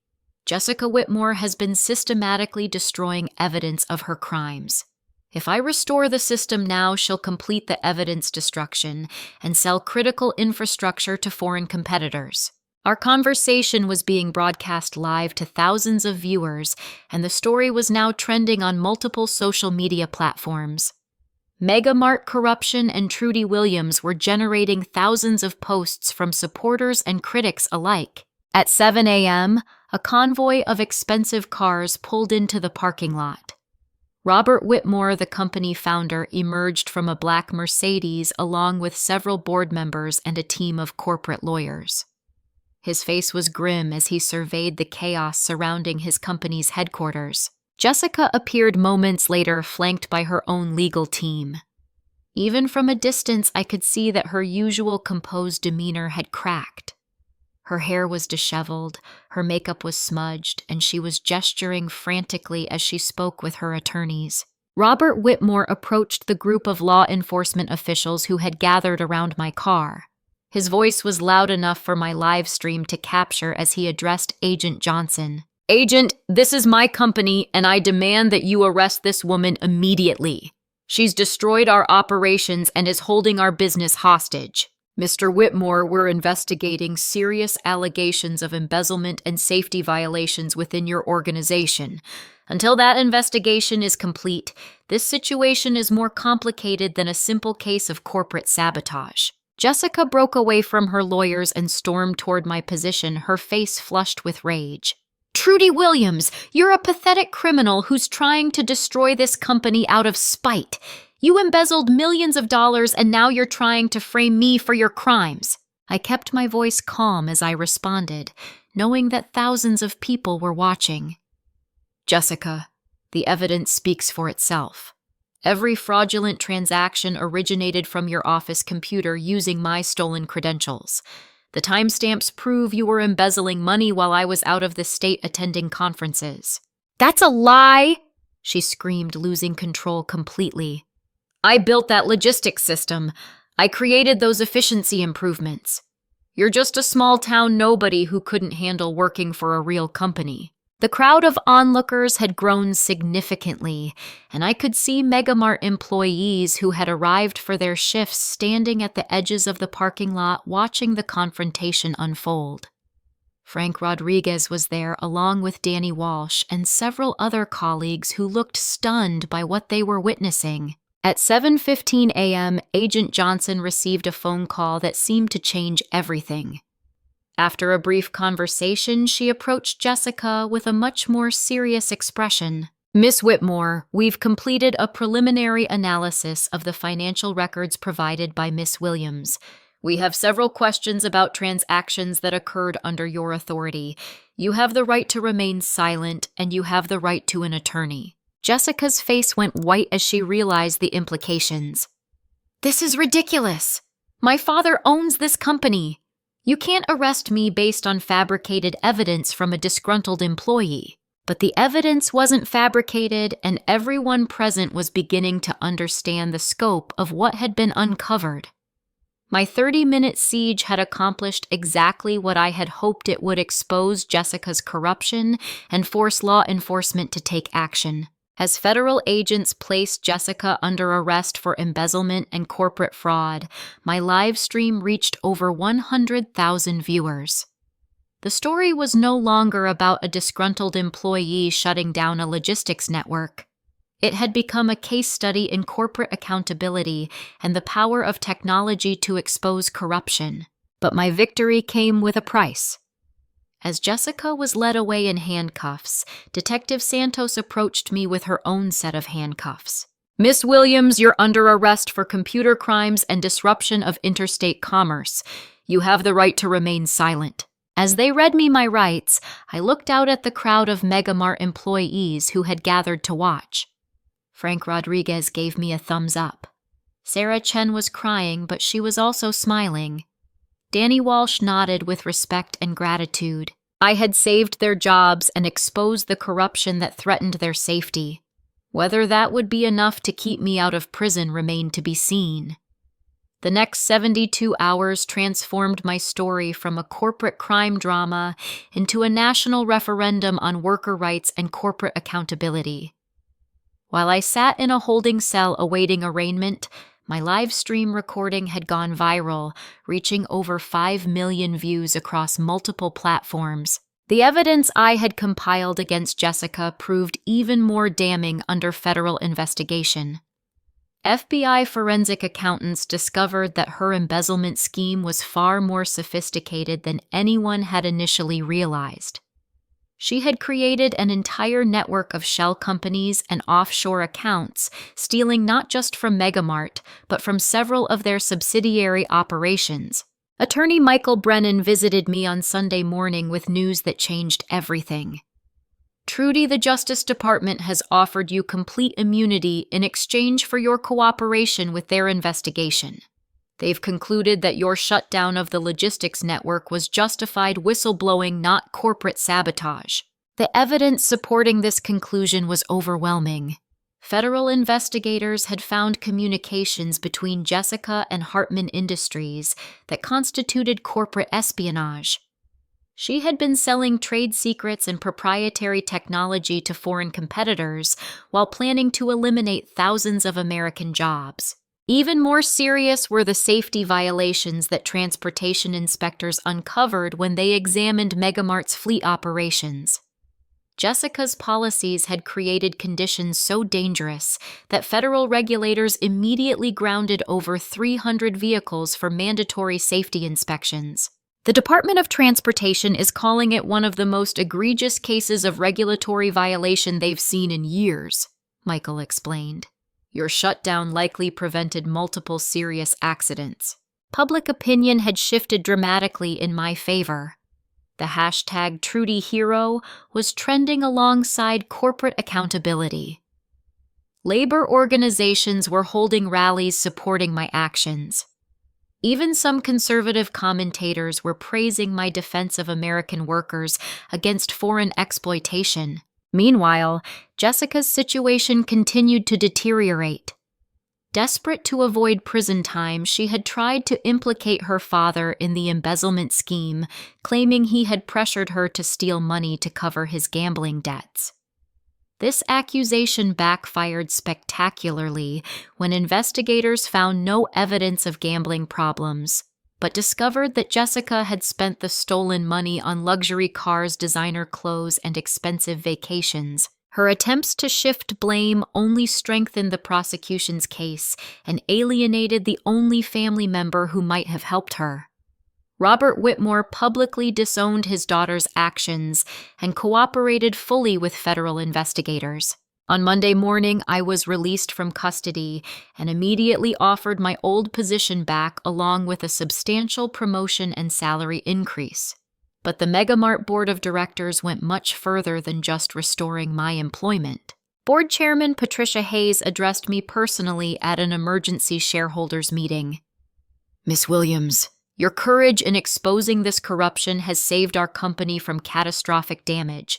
Jessica Whitmore has been systematically destroying evidence of her crimes. If I restore the system now, she'll complete the evidence destruction and sell critical infrastructure to foreign competitors. Our conversation was being broadcast live to thousands of viewers, and the story was now trending on multiple social media platforms. Megamart corruption and Trudy Williams were generating thousands of posts from supporters and critics alike. At 7 a.m., a convoy of expensive cars pulled into the parking lot. Robert Whitmore, the company founder, emerged from a black Mercedes along with several board members and a team of corporate lawyers. His face was grim as he surveyed the chaos surrounding his company's headquarters. Jessica appeared moments later, flanked by her own legal team. Even from a distance, I could see that her usual composed demeanor had cracked. Her hair was disheveled, her makeup was smudged, and she was gesturing frantically as she spoke with her attorneys. Robert Whitmore approached the group of law enforcement officials who had gathered around my car. His voice was loud enough for my live stream to capture as he addressed Agent Johnson. Agent, this is my company, and I demand that you arrest this woman immediately. She's destroyed our operations and is holding our business hostage. Mr. Whitmore, we're investigating serious allegations of embezzlement and safety violations within your organization. Until that investigation is complete, this situation is more complicated than a simple case of corporate sabotage. Jessica broke away from her lawyers and stormed toward my position, her face flushed with rage. Trudy Williams, you're a pathetic criminal who's trying to destroy this company out of spite. You embezzled millions of dollars and now you're trying to frame me for your crimes. I kept my voice calm as I responded, knowing that thousands of people were watching. Jessica, the evidence speaks for itself. Every fraudulent transaction originated from your office computer using my stolen credentials. The timestamps prove you were embezzling money while I was out of the state attending conferences. That's a lie! She screamed, losing control completely. I built that logistics system. I created those efficiency improvements. You're just a small-town nobody who couldn't handle working for a real company. The crowd of onlookers had grown significantly, and I could see Megamart employees who had arrived for their shifts standing at the edges of the parking lot watching the confrontation unfold. Frank Rodriguez was there along with Danny Walsh and several other colleagues who looked stunned by what they were witnessing. At 7:15 a.m., Agent Johnson received a phone call that seemed to change everything. After a brief conversation, she approached Jessica with a much more serious expression. Miss Whitmore, we've completed a preliminary analysis of the financial records provided by Miss Williams. We have several questions about transactions that occurred under your authority. You have the right to remain silent, and you have the right to an attorney. Jessica's face went white as she realized the implications. This is ridiculous. My father owns this company. You can't arrest me based on fabricated evidence from a disgruntled employee. But the evidence wasn't fabricated, and everyone present was beginning to understand the scope of what had been uncovered. My 30-minute siege had accomplished exactly what I had hoped it would: expose Jessica's corruption and force law enforcement to take action. As federal agents placed Jessica under arrest for embezzlement and corporate fraud, my live stream reached over 100,000 viewers. The story was no longer about a disgruntled employee shutting down a logistics network. It had become a case study in corporate accountability and the power of technology to expose corruption. But my victory came with a price. As Jessica was led away in handcuffs, Detective Santos approached me with her own set of handcuffs. Miss Williams, you're under arrest for computer crimes and disruption of interstate commerce. You have the right to remain silent. As they read me my rights, I looked out at the crowd of Megamart employees who had gathered to watch. Frank Rodriguez gave me a thumbs up. Sarah Chen was crying, but she was also smiling. Danny Walsh nodded with respect and gratitude. I had saved their jobs and exposed the corruption that threatened their safety. Whether that would be enough to keep me out of prison remained to be seen. The next 72 hours transformed my story from a corporate crime drama into a national referendum on worker rights and corporate accountability. While I sat in a holding cell awaiting arraignment, my live stream recording had gone viral, reaching over 5 million views across multiple platforms. The evidence I had compiled against Jessica proved even more damning under federal investigation. FBI forensic accountants discovered that her embezzlement scheme was far more sophisticated than anyone had initially realized. She had created an entire network of shell companies and offshore accounts, stealing not just from Megamart, but from several of their subsidiary operations. Attorney Michael Brennan visited me on Sunday morning with news that changed everything. Trudy, the Justice Department has offered you complete immunity in exchange for your cooperation with their investigation. They've concluded that your shutdown of the logistics network was justified whistleblowing, not corporate sabotage. The evidence supporting this conclusion was overwhelming. Federal investigators had found communications between Jessica and Hartman Industries that constituted corporate espionage. She had been selling trade secrets and proprietary technology to foreign competitors while planning to eliminate thousands of American jobs. Even more serious were the safety violations that transportation inspectors uncovered when they examined Megamart's fleet operations. Jessica's policies had created conditions so dangerous that federal regulators immediately grounded over 300 vehicles for mandatory safety inspections. The Department of Transportation is calling it one of the most egregious cases of regulatory violation they've seen in years, Michael explained. Your shutdown likely prevented multiple serious accidents. Public opinion had shifted dramatically in my favor. The hashtag #TrudyHero was trending alongside corporate accountability. Labor organizations were holding rallies supporting my actions. Even some conservative commentators were praising my defense of American workers against foreign exploitation. Meanwhile, Jessica's situation continued to deteriorate. Desperate to avoid prison time, she had tried to implicate her father in the embezzlement scheme, claiming he had pressured her to steal money to cover his gambling debts. This accusation backfired spectacularly when investigators found no evidence of gambling problems, but discovered that Jessica had spent the stolen money on luxury cars, designer clothes, and expensive vacations. Her attempts to shift blame only strengthened the prosecution's case and alienated the only family member who might have helped her. Robert Whitmore publicly disowned his daughter's actions and cooperated fully with federal investigators. On Monday morning, I was released from custody and immediately offered my old position back along with a substantial promotion and salary increase. But the Megamart Board of Directors went much further than just restoring my employment. Board Chairman Patricia Hayes addressed me personally at an emergency shareholders meeting. "Miss Williams, your courage in exposing this corruption has saved our company from catastrophic damage.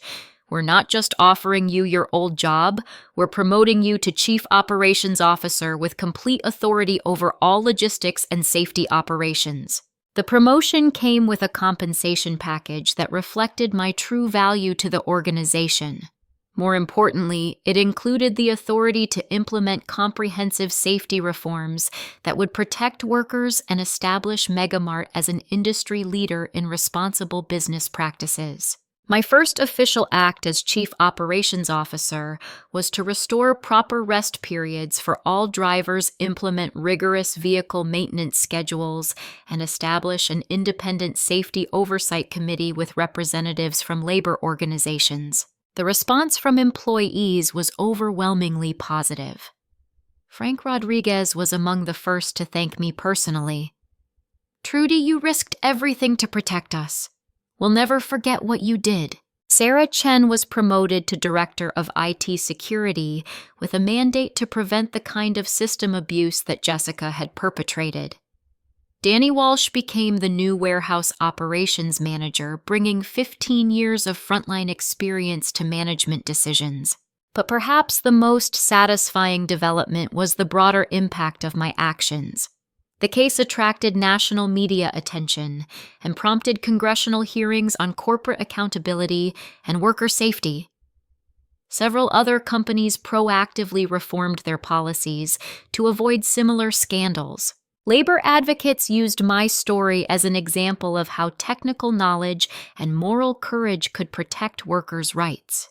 We're not just offering you your old job, we're promoting you to Chief Operations Officer with complete authority over all logistics and safety operations." The promotion came with a compensation package that reflected my true value to the organization. More importantly, it included the authority to implement comprehensive safety reforms that would protect workers and establish Megamart as an industry leader in responsible business practices. My first official act as Chief Operations Officer was to restore proper rest periods for all drivers, implement rigorous vehicle maintenance schedules, and establish an independent safety oversight committee with representatives from labor organizations. The response from employees was overwhelmingly positive. Frank Rodriguez was among the first to thank me personally. "Trudy, you risked everything to protect us. We'll never forget what you did." Sarah Chen was promoted to Director of IT Security with a mandate to prevent the kind of system abuse that Jessica had perpetrated. Danny Walsh became the new Warehouse Operations Manager, bringing 15 years of frontline experience to management decisions. But perhaps the most satisfying development was the broader impact of my actions. The case attracted national media attention and prompted congressional hearings on corporate accountability and worker safety. Several other companies proactively reformed their policies to avoid similar scandals. Labor advocates used my story as an example of how technical knowledge and moral courage could protect workers' rights.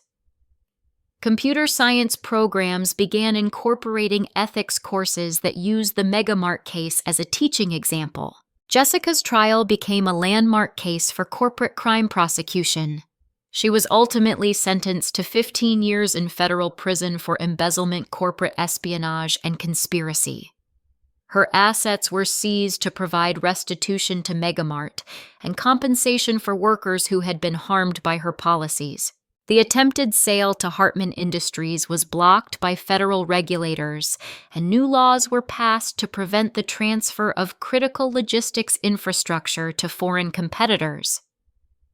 Computer science programs began incorporating ethics courses that used the Megamart case as a teaching example. Jessica's trial became a landmark case for corporate crime prosecution. She was ultimately sentenced to 15 years in federal prison for embezzlement, corporate espionage, and conspiracy. Her assets were seized to provide restitution to Megamart and compensation for workers who had been harmed by her policies. The attempted sale to Hartman Industries was blocked by federal regulators, and new laws were passed to prevent the transfer of critical logistics infrastructure to foreign competitors.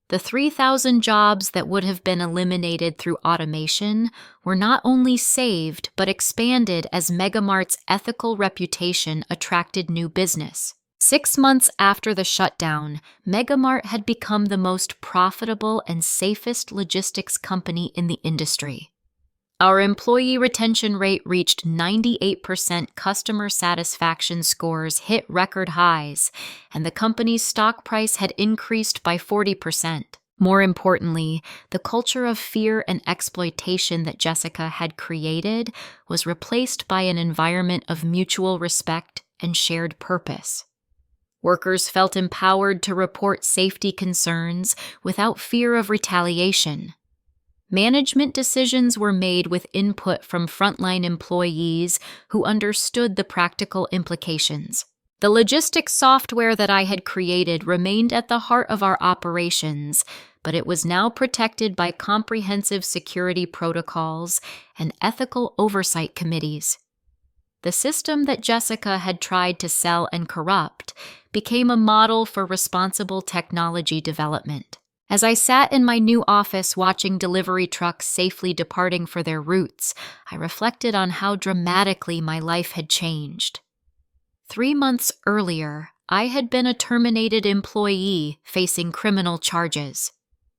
The 3,000 jobs that would have been eliminated through automation were not only saved but expanded as Megamart's ethical reputation attracted new business. 6 months after the shutdown, Megamart had become the most profitable and safest logistics company in the industry. Our employee retention rate reached 98%, customer satisfaction scores hit record highs, and the company's stock price had increased by 40%. More importantly, the culture of fear and exploitation that Jessica had created was replaced by an environment of mutual respect and shared purpose. Workers felt empowered to report safety concerns without fear of retaliation. Management decisions were made with input from frontline employees who understood the practical implications. The logistics software that I had created remained at the heart of our operations, but it was now protected by comprehensive security protocols and ethical oversight committees. The system that Jessica had tried to sell and corrupt became a model for responsible technology development. As I sat in my new office watching delivery trucks safely departing for their routes, I reflected on how dramatically my life had changed. 3 months earlier, I had been a terminated employee facing criminal charges.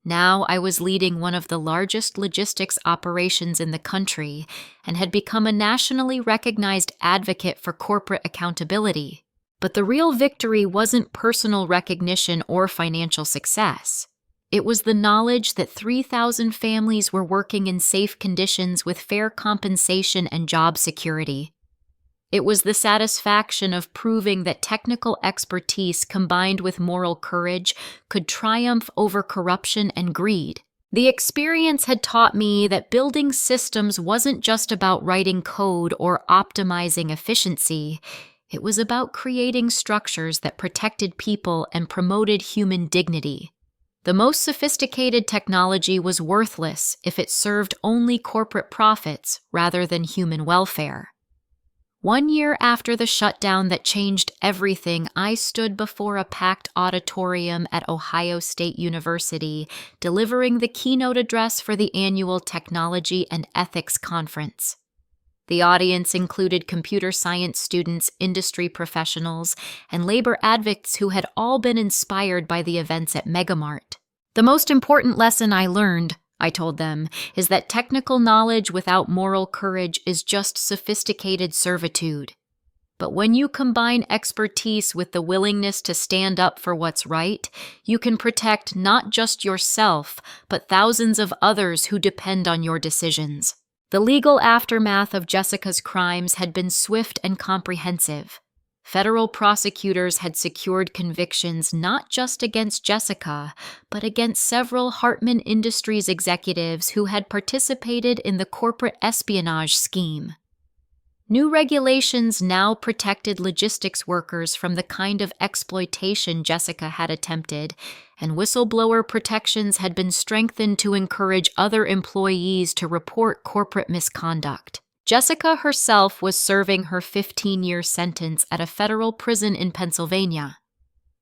Now I was leading one of the largest logistics operations in the country and had become a nationally recognized advocate for corporate accountability. But the real victory wasn't personal recognition or financial success. It was the knowledge that 3,000 families were working in safe conditions with fair compensation and job security. It was the satisfaction of proving that technical expertise combined with moral courage could triumph over corruption and greed. The experience had taught me that building systems wasn't just about writing code or optimizing efficiency. It was about creating structures that protected people and promoted human dignity. The most sophisticated technology was worthless if it served only corporate profits rather than human welfare. 1 year after the shutdown that changed everything, I stood before a packed auditorium at Ohio State University, delivering the keynote address for the annual Technology and Ethics Conference. The audience included computer science students, industry professionals, and labor advocates who had all been inspired by the events at Megamart. The most important lesson I learned, I told them, is that technical knowledge without moral courage is just sophisticated servitude. But when you combine expertise with the willingness to stand up for what's right, you can protect not just yourself, but thousands of others who depend on your decisions. The legal aftermath of Jessica's crimes had been swift and comprehensive. Federal prosecutors had secured convictions not just against Jessica, but against several Hartman Industries executives who had participated in the corporate espionage scheme. New regulations now protected logistics workers from the kind of exploitation Jessica had attempted, and whistleblower protections had been strengthened to encourage other employees to report corporate misconduct. Jessica herself was serving her 15-year sentence at a federal prison in Pennsylvania.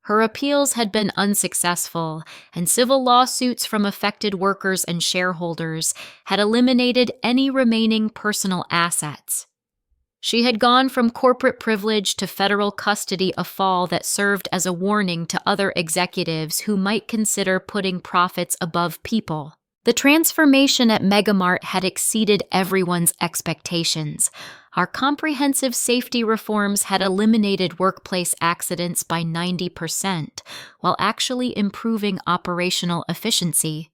Her appeals had been unsuccessful, and civil lawsuits from affected workers and shareholders had eliminated any remaining personal assets. She had gone from corporate privilege to federal custody, a fall that served as a warning to other executives who might consider putting profits above people. The transformation at Megamart had exceeded everyone's expectations. Our comprehensive safety reforms had eliminated workplace accidents by 90%, while actually improving operational efficiency.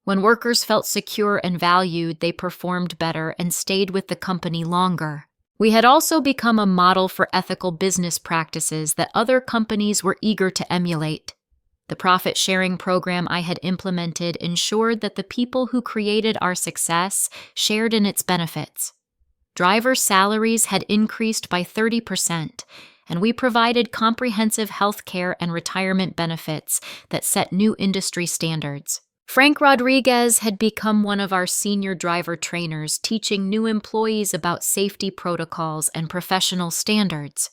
When workers felt secure and valued, they performed better and stayed with the company longer. We had also become a model for ethical business practices that other companies were eager to emulate. The profit-sharing program I had implemented ensured that the people who created our success shared in its benefits. Driver salaries had increased by 30%, and we provided comprehensive health care and retirement benefits that set new industry standards. Frank Rodriguez had become one of our senior driver trainers, teaching new employees about safety protocols and professional standards.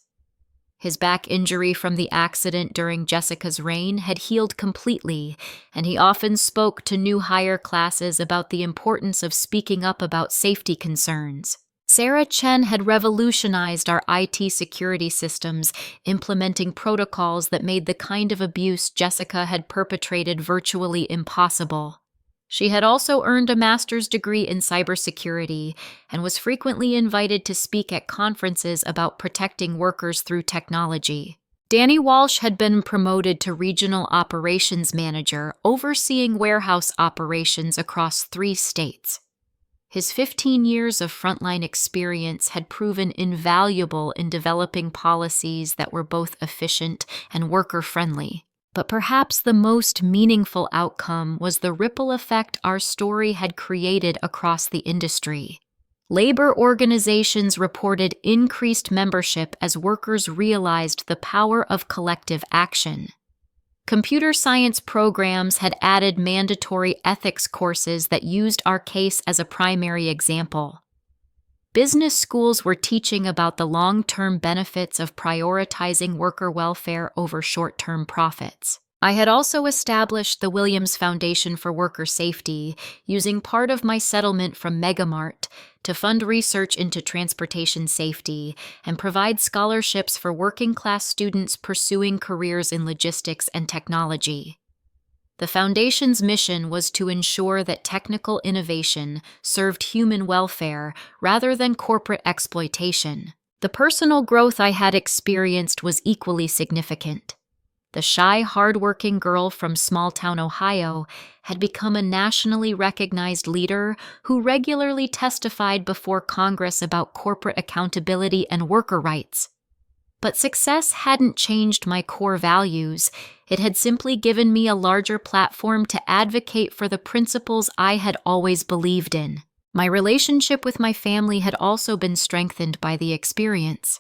His back injury from the accident during Jessica's reign had healed completely, and he often spoke to new hire classes about the importance of speaking up about safety concerns. Sarah Chen had revolutionized our IT security systems, implementing protocols that made the kind of abuse Jessica had perpetrated virtually impossible. She had also earned a master's degree in cybersecurity and was frequently invited to speak at conferences about protecting workers through technology. Danny Walsh had been promoted to regional operations manager, overseeing warehouse operations across 3 states. His 15 years of frontline experience had proven invaluable in developing policies that were both efficient and worker-friendly. But perhaps the most meaningful outcome was the ripple effect our story had created across the industry. Labor organizations reported increased membership as workers realized the power of collective action. Computer science programs had added mandatory ethics courses that used our case as a primary example. Business schools were teaching about the long-term benefits of prioritizing worker welfare over short-term profits. I had also established the Williams Foundation for Worker Safety, using part of my settlement from Megamart to fund research into transportation safety and provide scholarships for working-class students pursuing careers in logistics and technology. The Foundation's mission was to ensure that technical innovation served human welfare rather than corporate exploitation. The personal growth I had experienced was equally significant. The shy, hardworking girl from small-town Ohio had become a nationally recognized leader who regularly testified before Congress about corporate accountability and worker rights. But success hadn't changed my core values. It had simply given me a larger platform to advocate for the principles I had always believed in. My relationship with my family had also been strengthened by the experience.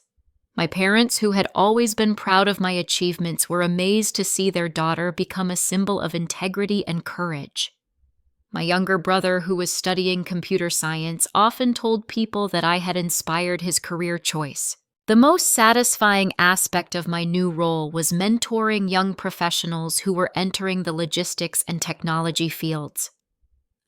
My parents, who had always been proud of my achievements, were amazed to see their daughter become a symbol of integrity and courage. My younger brother, who was studying computer science, often told people that I had inspired his career choice. The most satisfying aspect of my new role was mentoring young professionals who were entering the logistics and technology fields.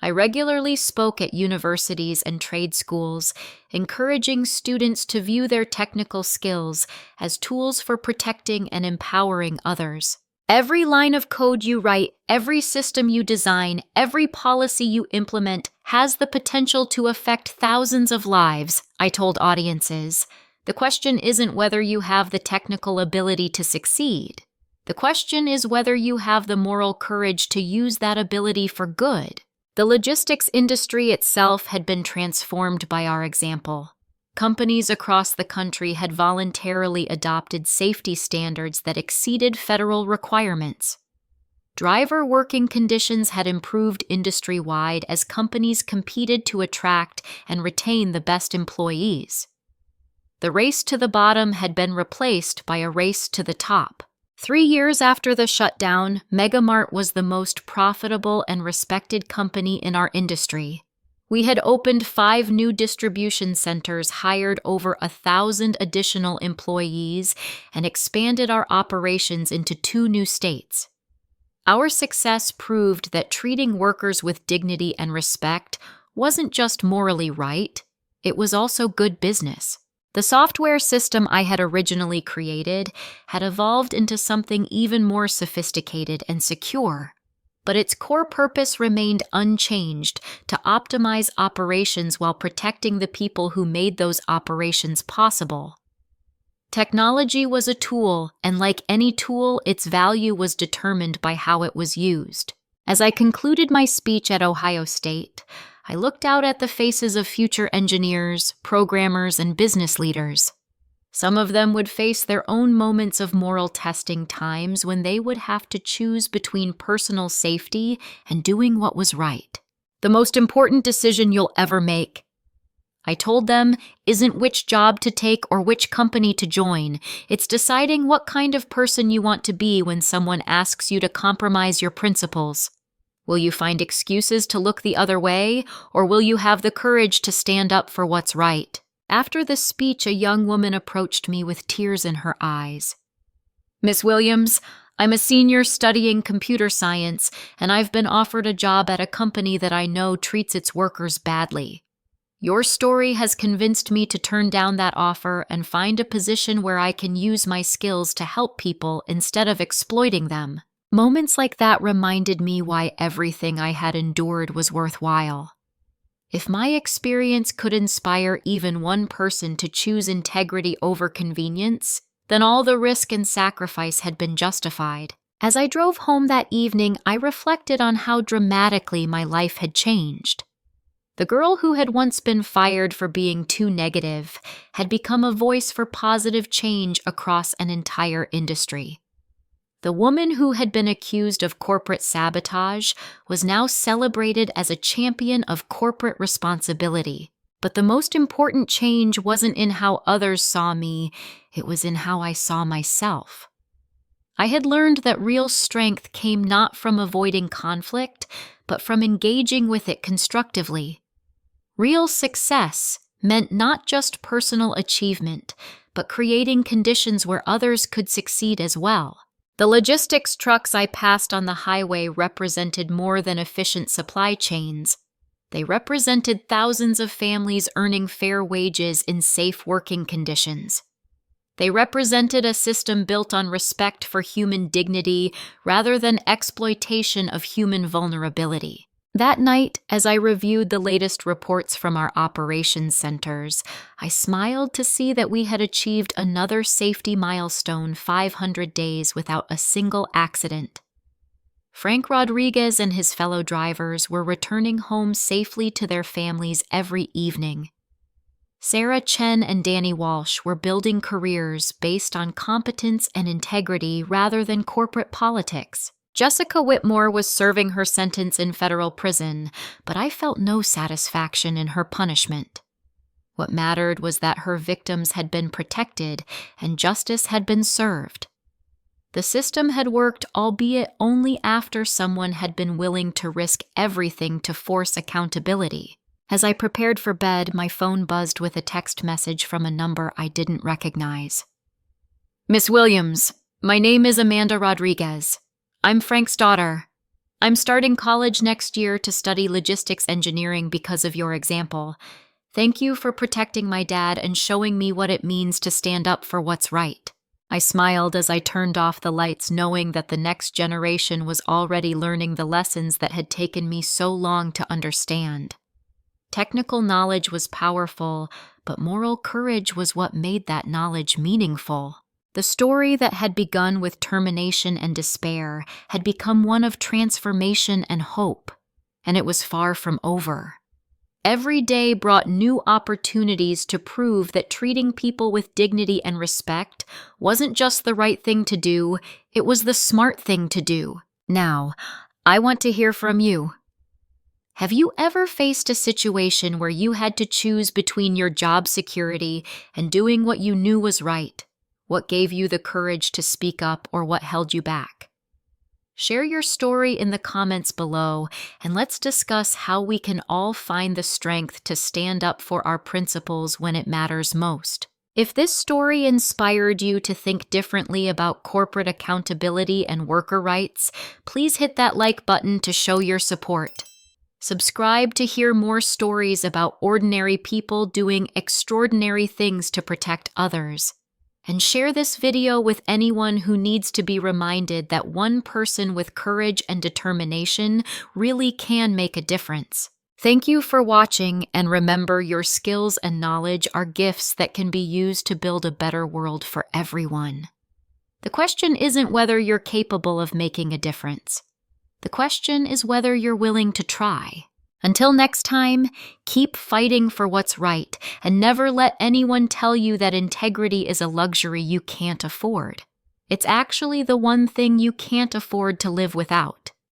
I regularly spoke at universities and trade schools, encouraging students to view their technical skills as tools for protecting and empowering others. Every line of code you write, every system you design, every policy you implement has the potential to affect thousands of lives, I told audiences. The question isn't whether you have the technical ability to succeed. The question is whether you have the moral courage to use that ability for good. The logistics industry itself had been transformed by our example. Companies across the country had voluntarily adopted safety standards that exceeded federal requirements. Driver working conditions had improved industry-wide as companies competed to attract and retain the best employees. The race to the bottom had been replaced by a race to the top. 3 years after the shutdown, Megamart was the most profitable and respected company in our industry. We had opened 5 new distribution centers, hired over 1,000 additional employees, and expanded our operations into 2 new states. Our success proved that treating workers with dignity and respect wasn't just morally right, it was also good business. The software system I had originally created had evolved into something even more sophisticated and secure, but its core purpose remained unchanged: to optimize operations while protecting the people who made those operations possible. Technology was a tool, and like any tool, its value was determined by how it was used. As I concluded my speech at Ohio State, I looked out at the faces of future engineers, programmers, and business leaders. Some of them would face their own moments of moral testing, times when they would have to choose between personal safety and doing what was right. The most important decision you'll ever make, I told them, isn't which job to take or which company to join. It's deciding what kind of person you want to be when someone asks you to compromise your principles. Will you find excuses to look the other way, or will you have the courage to stand up for what's right? After the speech, a young woman approached me with tears in her eyes. Miss Williams, I'm a senior studying computer science, and I've been offered a job at a company that I know treats its workers badly. Your story has convinced me to turn down that offer and find a position where I can use my skills to help people instead of exploiting them. Moments like that reminded me why everything I had endured was worthwhile. If my experience could inspire even one person to choose integrity over convenience, then all the risk and sacrifice had been justified. As I drove home that evening, I reflected on how dramatically my life had changed. The girl who had once been fired for being too negative had become a voice for positive change across an entire industry. The woman who had been accused of corporate sabotage was now celebrated as a champion of corporate responsibility. But the most important change wasn't in how others saw me, it was in how I saw myself. I had learned that real strength came not from avoiding conflict, but from engaging with it constructively. Real success meant not just personal achievement, but creating conditions where others could succeed as well. The logistics trucks I passed on the highway represented more than efficient supply chains. They represented thousands of families earning fair wages in safe working conditions. They represented a system built on respect for human dignity rather than exploitation of human vulnerability. That night, as I reviewed the latest reports from our operations centers, I smiled to see that we had achieved another safety milestone: 500 days without a single accident. Frank Rodriguez and his fellow drivers were returning home safely to their families every evening. Sarah Chen and Danny Walsh were building careers based on competence and integrity rather than corporate politics. Jessica Whitmore was serving her sentence in federal prison, but I felt no satisfaction in her punishment. What mattered was that her victims had been protected and justice had been served. The system had worked, albeit only after someone had been willing to risk everything to force accountability. As I prepared for bed, my phone buzzed with a text message from a number I didn't recognize. Miss Williams, my name is Amanda Rodriguez. I'm Frank's daughter. I'm starting college next year to study logistics engineering because of your example. Thank you for protecting my dad and showing me what it means to stand up for what's right. I smiled as I turned off the lights, knowing that the next generation was already learning the lessons that had taken me so long to understand. Technical knowledge was powerful, but moral courage was what made that knowledge meaningful. The story that had begun with termination and despair had become one of transformation and hope, and it was far from over. Every day brought new opportunities to prove that treating people with dignity and respect wasn't just the right thing to do, it was the smart thing to do. Now, I want to hear from you. Have you ever faced a situation where you had to choose between your job security and doing what you knew was right? What gave you the courage to speak up or what held you back? Share your story in the comments below, and let's discuss how we can all find the strength to stand up for our principles when it matters most. If this story inspired you to think differently about corporate accountability and worker rights, please hit that like button to show your support. Subscribe to hear more stories about ordinary people doing extraordinary things to protect others. And share this video with anyone who needs to be reminded that one person with courage and determination really can make a difference. Thank you for watching, and remember, your skills and knowledge are gifts that can be used to build a better world for everyone. The question isn't whether you're capable of making a difference. The question is whether you're willing to try. Until next time, keep fighting for what's right, and never let anyone tell you that integrity is a luxury you can't afford. It's actually the one thing you can't afford to live without.